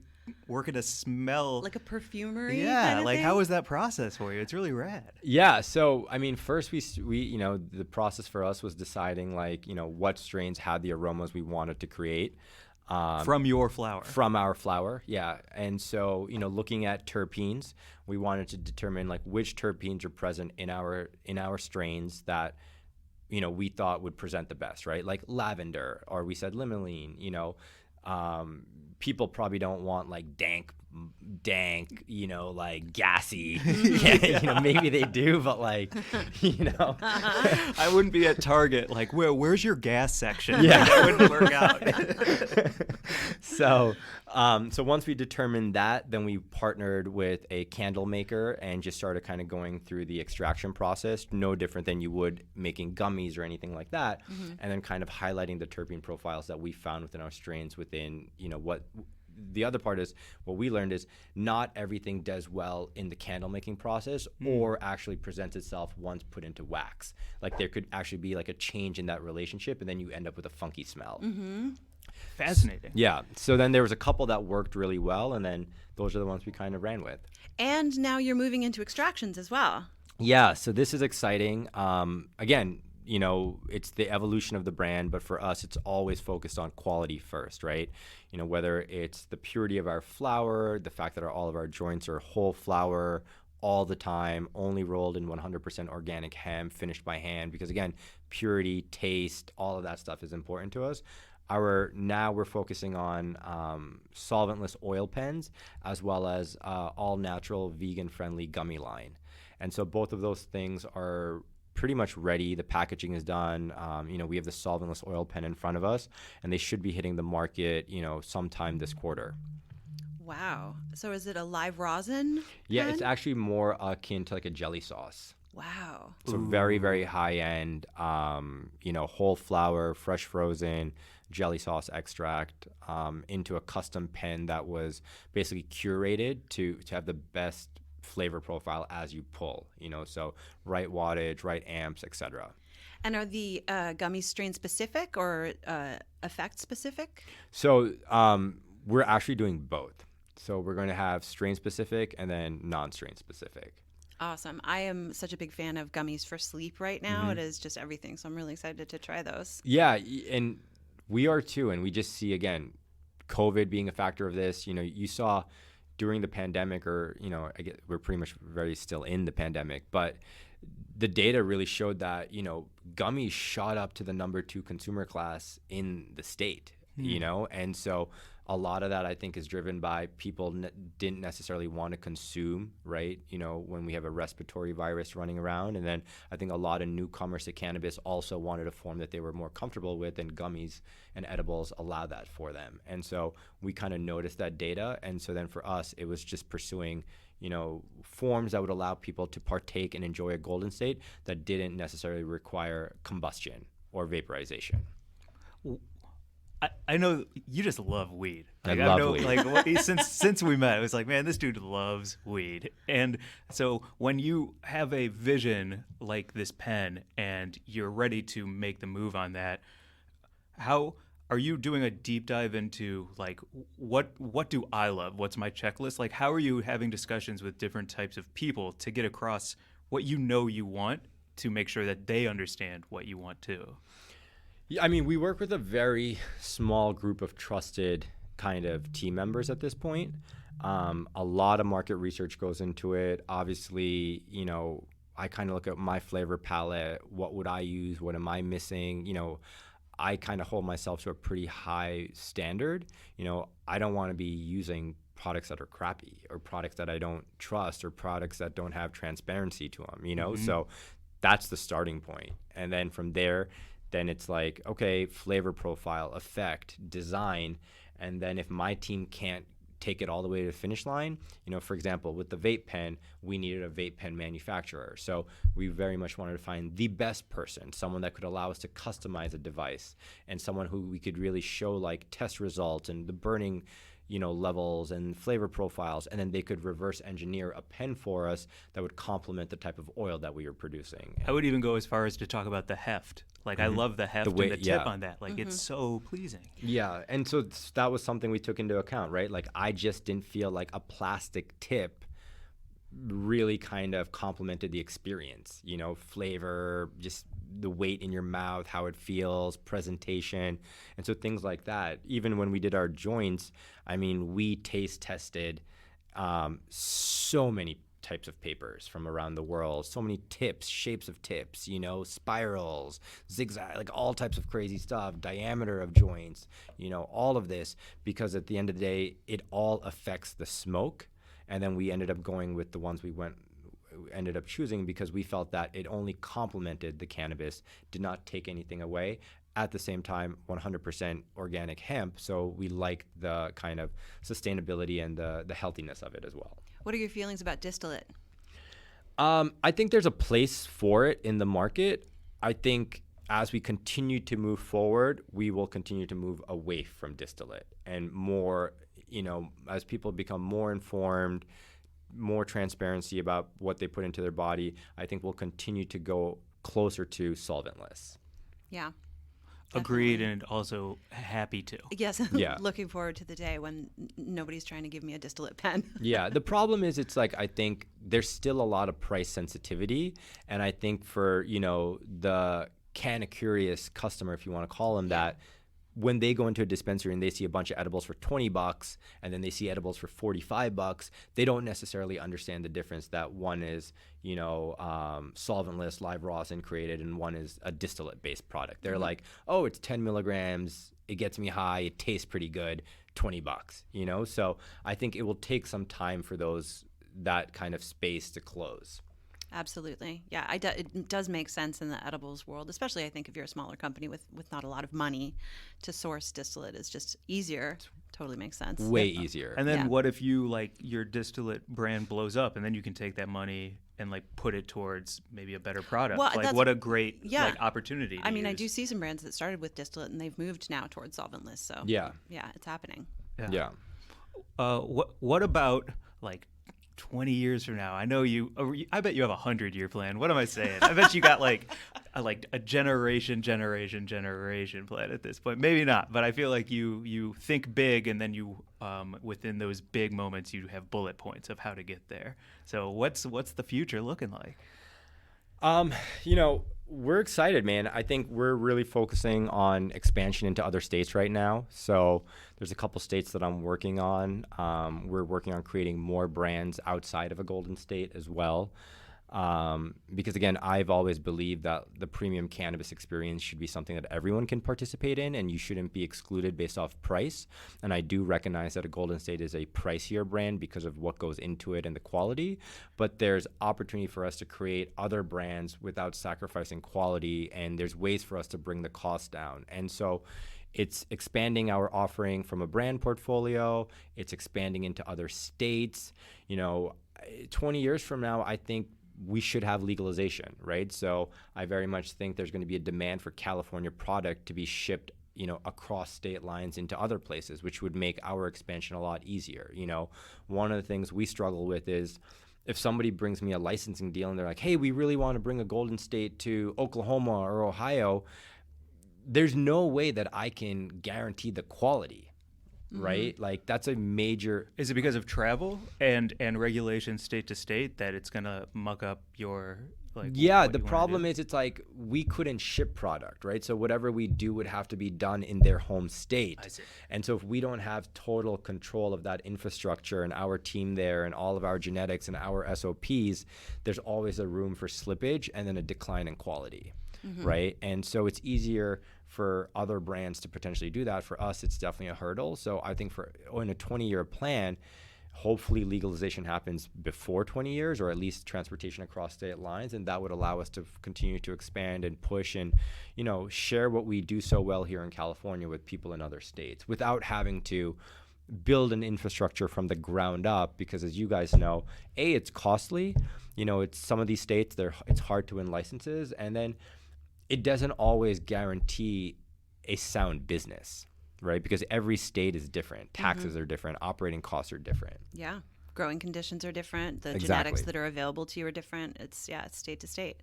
Speaker 3: smell,
Speaker 2: like a perfumery.
Speaker 3: Yeah,
Speaker 2: kind of
Speaker 3: like
Speaker 2: thing?
Speaker 3: how was that process for you? It's really rad.
Speaker 4: Yeah, so I mean, first we the process for us was deciding what strains had the aromas we wanted to create.
Speaker 3: From your flower.
Speaker 4: From our flower, yeah. And so, looking at terpenes, we wanted to determine which terpenes are present in our strains that we thought would present the best, right? Like lavender, or we said limonene, people probably don't want dank, gassy. Maybe they do, but I
Speaker 3: wouldn't be at Target where's your gas section?
Speaker 4: Yeah.
Speaker 3: That wouldn't work out.
Speaker 4: So once we determined that, then we partnered with a candle maker and just started kind of going through the extraction process, no different than you would making gummies or anything like that, and then kind of highlighting the terpene profiles that we found within our strains within, what the other part is, what we learned is not everything does well in the candle making process or actually presents itself once put into wax. There could actually be a change in that relationship, and then you end up with a funky smell.
Speaker 3: Fascinating.
Speaker 4: Yeah. So then there was a couple that worked really well, and then those are the ones we kind of ran with.
Speaker 2: And now you're moving into extractions as well.
Speaker 4: Yeah. So this is exciting. Again, it's the evolution of the brand, but for us, it's always focused on quality first, right? Whether it's the purity of our flower, the fact that all of our joints are whole flower all the time, only rolled in 100% organic hemp, finished by hand, because again, purity, taste, all of that stuff is important to us. Now we're focusing on solventless oil pens, as well as all natural, vegan-friendly gummy line. And so both of those things are pretty much ready. The packaging is done. We have the solventless oil pen in front of us, and they should be hitting the market, sometime this quarter.
Speaker 2: Wow. So is it a live rosin?
Speaker 4: Yeah,
Speaker 2: pen?
Speaker 4: it's actually more akin to a jelly sauce.
Speaker 2: Wow.
Speaker 4: So very, very high end, whole flower, fresh frozen, jelly sauce extract into a custom pen that was basically curated to have the best flavor profile as you pull, so right wattage, right amps, etc.
Speaker 2: And are the gummy strain specific or effect specific?
Speaker 4: So we're actually doing both. So we're going to have strain specific and then non-strain specific.
Speaker 2: Awesome. I am such a big fan of gummies for sleep right now. It is just everything. So I'm really excited to try those.
Speaker 4: Yeah, and we are too. And we just see, again, COVID being a factor of this. You saw during the pandemic, or, I guess we're pretty much very still in the pandemic, but the data really showed that, gummies shot up to the number 2 consumer class in the state, and so a lot of that, I think, is driven by people didn't necessarily want to consume, right? When we have a respiratory virus running around. And then I think a lot of newcomers to cannabis also wanted a form that they were more comfortable with, and gummies and edibles allow that for them. And so we kind of noticed that data. And so then for us, it was just pursuing, forms that would allow people to partake and enjoy a Golden State that didn't necessarily require combustion or vaporization.
Speaker 3: I know you just love weed.
Speaker 4: I love weed.
Speaker 3: Since we met, it was like, man, this dude loves weed. And so when you have a vision like this pen and you're ready to make the move on that, how are you doing a deep dive into like what do I love? What's my checklist? Like how are you having discussions with different types of people to get across what you know you want to make sure that they understand what you want too?
Speaker 4: Yeah, I mean, we work with a very small group of trusted kind of team members at this point. A lot of market research goes into it. Obviously, you know, I kind of look at my flavor palette. What would I use? What am I missing? You know, I kind of hold myself to a pretty high standard. You know, I don't want to be using products that are crappy or products that I don't trust or products that don't have transparency to them, you know? Mm-hmm. So that's the starting point. And then from there, then it's like, okay, flavor profile, effect, design. And then if my team can't take it all the way to the finish line, you know, for example, with the vape pen, we needed a vape pen manufacturer. So we very much wanted to find the best person, someone that could allow us to customize a device and someone who we could really show like test results and the burning, you know, levels and flavor profiles, and then they could reverse engineer a pen for us that would complement the type of oil that we were producing.
Speaker 3: I would even go as far as to talk about the heft. Like, I love the heft and the tip on that. Like, it's so pleasing.
Speaker 4: Yeah, and so that was something we took into account, right? Like, I just didn't feel like a plastic tip really kind of complemented the experience, you know, flavor, just the weight in your mouth, how it feels, presentation. And so things like that. Even when we did our joints, I mean, we taste tested so many types of papers from around the world, so many tips, shapes of tips, you know, spirals, zigzag, like all types of crazy stuff, diameter of joints, you know, all of this, because at the end of the day, it all affects the smoke. And then we ended up going with the ones we ended up choosing because we felt that it only complemented the cannabis, did not take anything away. At the same time, 100% organic hemp. So we liked the kind of sustainability and the healthiness of it as well.
Speaker 2: What are your feelings about distillate?
Speaker 4: I think there's a place for it in the market. I think as we continue to move forward, we will continue to move away from distillate and more, you know, as people become more informed, more transparency about what they put into their body, I think we'll continue to go closer to solventless.
Speaker 2: Yeah.
Speaker 3: Agreed, and also happy to.
Speaker 2: Yes,
Speaker 4: yeah.
Speaker 2: Looking forward to the day when nobody's trying to give me a distillate pen.
Speaker 4: Yeah, the problem is it's like I think there's still a lot of price sensitivity, and I think for, you know, the canna-curious customer, if you want to call them that, when they go into a dispensary and they see a bunch of edibles for $20 and then they see edibles for $45, they don't necessarily understand the difference that one is, you know, solventless, live rosin created, and one is a distillate-based product. They're like, oh, it's 10 milligrams, it gets me high, it tastes pretty good, $20, you know? So I think it will take some time for that kind of space to close.
Speaker 2: Absolutely. Yeah, it does make sense in the edibles world, especially I think if you're a smaller company with not a lot of money to source distillate is just easier. Totally makes sense.
Speaker 4: Way easier.
Speaker 3: And then what if you like your distillate brand blows up and then you can take that money and like put it towards maybe a better product?
Speaker 2: Well,
Speaker 3: like what a great like opportunity to
Speaker 2: I mean,
Speaker 3: use.
Speaker 2: I do see some brands that started with distillate and they've moved now towards solventless. So
Speaker 4: yeah,
Speaker 2: it's happening.
Speaker 4: Yeah.
Speaker 3: What about like 20 years from now? I know I bet you have a 100-year plan. What am I saying? I bet you got like a generation plan at this point. Maybe not, but I feel like you think big, and then you within those big moments you have bullet points of how to get there. So what's the future looking like?
Speaker 4: You know, we're excited, man. I think we're really focusing on expansion into other states right now. So there's a couple states that I'm working on. We're working on creating more brands outside of a Golden State as well. Because again, I've always believed that the premium cannabis experience should be something that everyone can participate in, and you shouldn't be excluded based off price. And I do recognize that a Golden State is a pricier brand because of what goes into it and the quality, but there's opportunity for us to create other brands without sacrificing quality, and there's ways for us to bring the cost down. And so it's expanding our offering from a brand portfolio. It's expanding into other states. You know, 20 years from now, I think we should have legalization, right? So I very much think there's going to be a demand for California product to be shipped, you know, across state lines into other places, which would make our expansion a lot easier. You know, one of the things we struggle with is if somebody brings me a licensing deal and they're like, hey, we really want to bring a Golden State to Oklahoma or Ohio, there's no way that I can guarantee the quality, right? Like that's a major.
Speaker 3: Is it because of travel and regulation state to state that it's gonna muck up your
Speaker 4: Yeah, the problem is it's like we couldn't ship product, right? So whatever we do would have to be done in their home state.
Speaker 3: I see.
Speaker 4: And so if we don't have total control of that infrastructure and our team there and all of our genetics and our SOPs, there's always a room for slippage and then a decline in quality, right? And so it's easier for other brands to potentially do that. For us, it's definitely a hurdle. So I think in a 20-year plan, hopefully legalization happens before 20 years, or at least transportation across state lines, and that would allow us to continue to expand and push and, you know, share what we do so well here in California with people in other states without having to build an infrastructure from the ground up, because as you guys know, it's costly. You know, it's some of these states, it's hard to win licenses, and then it doesn't always guarantee a sound business. Right, because every state is different. Taxes are different. Operating costs are different.
Speaker 2: Yeah, growing conditions are different. The
Speaker 4: Exactly.
Speaker 2: genetics that are available to you are different. It's state to state.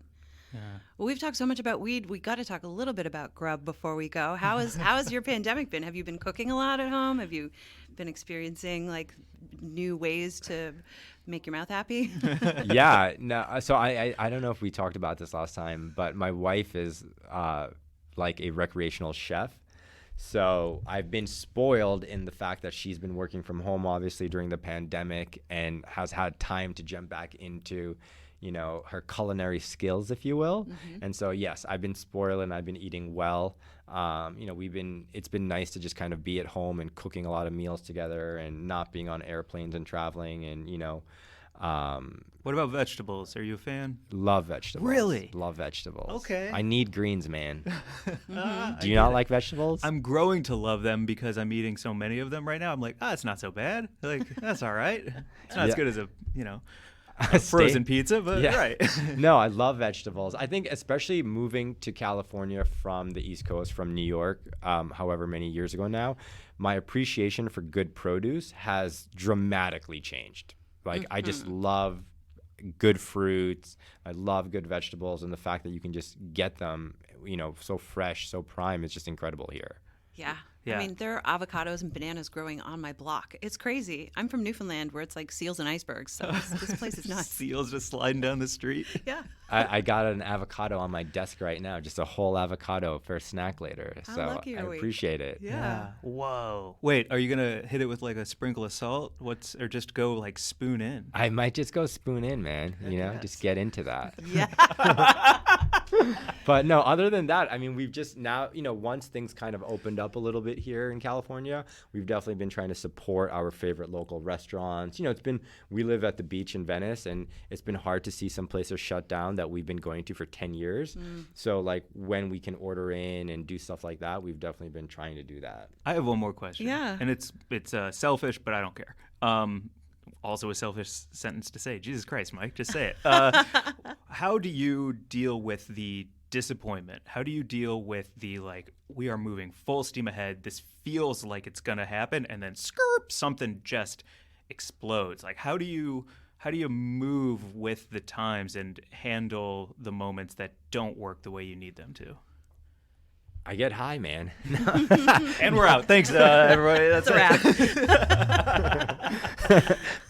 Speaker 2: Yeah. Well, we've talked so much about weed. We got to talk a little bit about Grub before we go. How has your pandemic been? Have you been cooking a lot at home? Have you been experiencing like new ways to make your mouth happy?
Speaker 4: Yeah. No. So I don't know if we talked about this last time, but my wife is like a recreational chef. So I've been spoiled in the fact that she's been working from home, obviously, during the pandemic, and has had time to jump back into, you know, her culinary skills, if you will. And so, yes, I've been spoiled and I've been eating well. You know, it's been nice to just kind of be at home and cooking a lot of meals together and not being on airplanes and traveling and, you know.
Speaker 3: What about vegetables? Are you a fan?
Speaker 4: Love vegetables.
Speaker 3: Really?
Speaker 4: Love vegetables.
Speaker 3: Okay.
Speaker 4: I need greens, man. Do you not like vegetables?
Speaker 3: I'm growing to love them because I'm eating so many of them right now. I'm like, it's not so bad. Like, that's all right. It's not as good as a frozen pizza, but right.
Speaker 4: No, I love vegetables. I think especially moving to California from the East Coast, from New York, however many years ago now, my appreciation for good produce has dramatically changed. Like, I just love good fruits. I love good vegetables. And the fact that you can just get them, you know, so fresh, so prime, is just incredible here.
Speaker 2: Yeah.
Speaker 3: Yeah.
Speaker 2: I mean, there are avocados and bananas growing on my block. It's crazy. I'm from Newfoundland, where it's like seals and icebergs. So this place is nuts.
Speaker 3: Seals just sliding down the street.
Speaker 2: Yeah.
Speaker 4: I got an avocado on my desk right now, just a whole avocado for a snack later.
Speaker 2: How
Speaker 4: So
Speaker 2: lucky
Speaker 4: I
Speaker 2: are we?
Speaker 4: appreciate it.
Speaker 2: Yeah.
Speaker 3: Whoa. Wait, are you going to hit it with like a sprinkle of salt? Or just go like spoon in?
Speaker 4: I might just go spoon in, man. You know, just get into that.
Speaker 2: Yeah.
Speaker 4: But no, other than that, I mean, we've just now, you know, once things kind of opened up a little bit here in California, we've definitely been trying to support our favorite local restaurants. You know, we live at the beach in Venice, and it's been hard to see some places shut down that we've been going to for 10 years. So like when we can order in and do stuff like that, we've definitely been trying to do that.
Speaker 3: I have one more question.
Speaker 2: Yeah.
Speaker 3: And it's selfish, but I don't care. Also a selfish sentence to say. Jesus Christ, Mike, just say it. How do you deal with the disappointment? How do you deal with the, like, we are moving full steam ahead, this feels like it's gonna happen, and then something just explodes? Like, how do you move with the times and handle the moments that don't work the way you need them to?
Speaker 4: I get high, man.
Speaker 3: And we're out. Thanks, everybody. That's
Speaker 2: a
Speaker 3: wrap.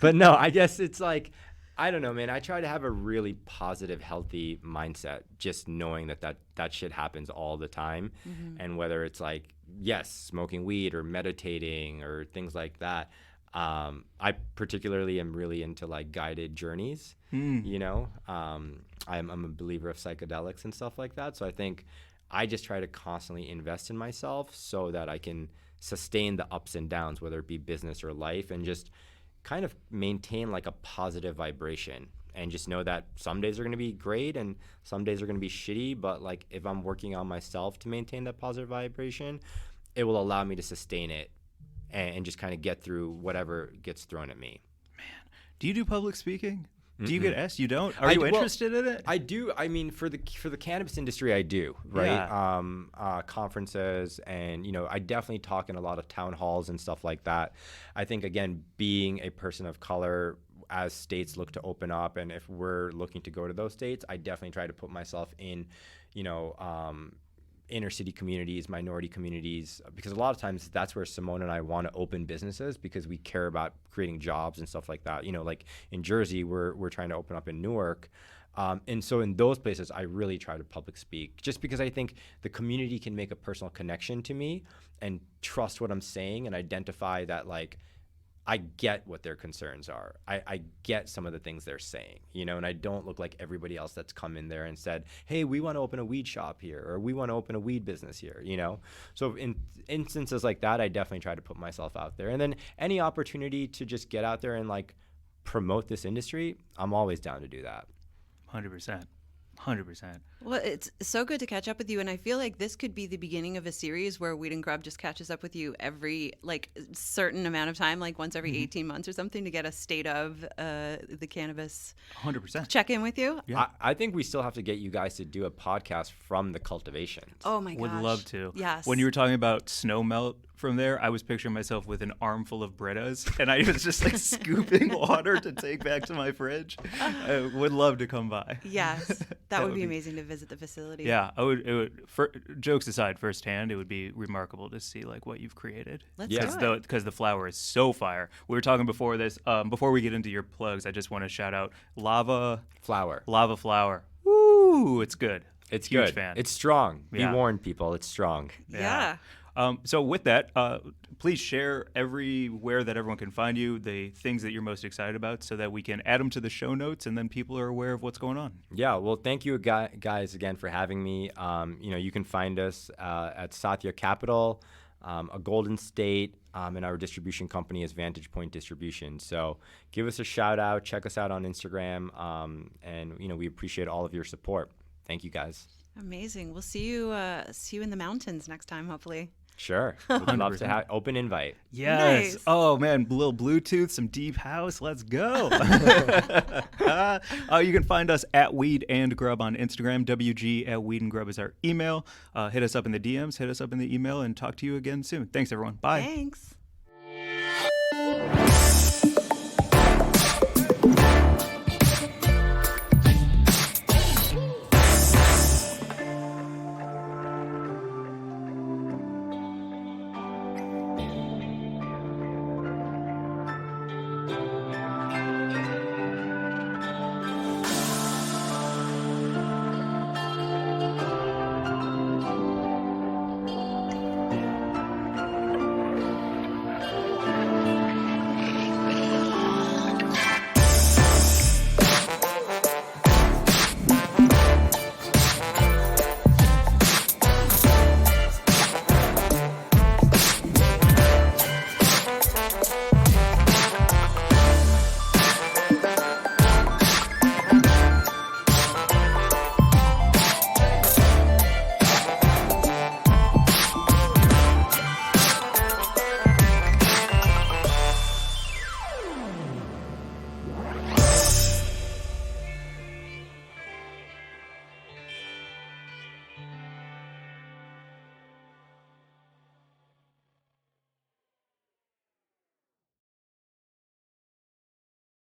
Speaker 4: But no, I guess it's like, I don't know, man. I try to have a really positive, healthy mindset, just knowing that shit happens all the time. And whether it's like, yes, smoking weed or meditating or things like that. I particularly am really into like guided journeys, you know. I'm a believer of psychedelics and stuff like that. So I think I just try to constantly invest in myself so that I can sustain the ups and downs, whether it be business or life, and just kind of maintain like a positive vibration, and just know that some days are going to be great and some days are going to be shitty. But like, if I'm working on myself to maintain that positive vibration, it will allow me to sustain it and just kind of get through whatever gets thrown at me.
Speaker 3: Man, do you do public speaking? Do you get asked? You don't? Are you interested in it?
Speaker 4: I do. I mean, for the cannabis industry, I do. Right.
Speaker 3: Yeah.
Speaker 4: Conferences, and you know, I definitely talk in a lot of town halls and stuff like that. I think, again, being a person of color, as states look to open up, and if we're looking to go to those states, I definitely try to put myself in, you know, inner city communities, minority communities, because a lot of times that's where Simone and I want to open businesses because we care about creating jobs and stuff like that. You know, like in Jersey, we're trying to open up in Newark. And so in those places, I really try to public speak just because I think the community can make a personal connection to me and trust what I'm saying and identify that, like, I get what their concerns are. I get some of the things they're saying, you know, and I don't look like everybody else that's come in there and said, hey, we want to open a weed shop here, or we want to open a weed business here, you know? So in instances like that, I definitely try to put myself out there. And then any opportunity to just get out there and like promote this industry, I'm always down to do that.
Speaker 3: 100%.
Speaker 2: Well, it's so good to catch up with you, and I feel like this could be the beginning of a series where Weed and Grub just catches up with you every like certain amount of time, like once every 18 months or something, to get a state of the cannabis
Speaker 3: 100%.
Speaker 2: check in with you.
Speaker 3: Yeah.
Speaker 4: I think we still have to get you guys to do a podcast from the cultivation.
Speaker 2: Oh my gosh.
Speaker 3: Would love to.
Speaker 2: Yes.
Speaker 3: When you were talking about snow melt from there, I was picturing myself with an armful of Britas, and I was just like scooping water to take back to my fridge. I would love to come by.
Speaker 2: Yes, that would be amazing to visit the facility.
Speaker 3: Yeah, I would. It would. Jokes aside, firsthand, it would be remarkable to see like what you've created.
Speaker 2: Let's
Speaker 4: Yeah.
Speaker 2: do it.
Speaker 3: Because the flower is so fire. We were talking before this. Before we get into your plugs, I just want to shout out Lava
Speaker 4: Flower.
Speaker 3: Flower. Woo! It's good.
Speaker 4: It's
Speaker 3: Huge
Speaker 4: good.
Speaker 3: fan.
Speaker 4: It's strong.
Speaker 3: Yeah.
Speaker 4: Be warned, people. It's strong.
Speaker 2: Yeah.
Speaker 3: So with that, please share everywhere that everyone can find you, the things that you're most excited about, so that we can add them to the show notes, and then people are aware of what's going on.
Speaker 4: Yeah, well, thank you guys again for having me. You know, you can find us at Satya Capital, a Golden State, and our distribution company is Vantage Point Distribution. So give us a shout out, check us out on Instagram, and you know, we appreciate all of your support. Thank you guys.
Speaker 2: Amazing. We'll see you in the mountains next time, hopefully.
Speaker 4: Sure. Would love to have open invite.
Speaker 3: Yes.
Speaker 2: Nice.
Speaker 3: Oh man, little Bluetooth, some deep house. Let's go. You can find us at Weed and Grub on Instagram. WG at Weed and Grub is our email. Hit us up in the DMs, hit us up in the email, and talk to you again soon. Thanks, everyone. Bye.
Speaker 2: Thanks.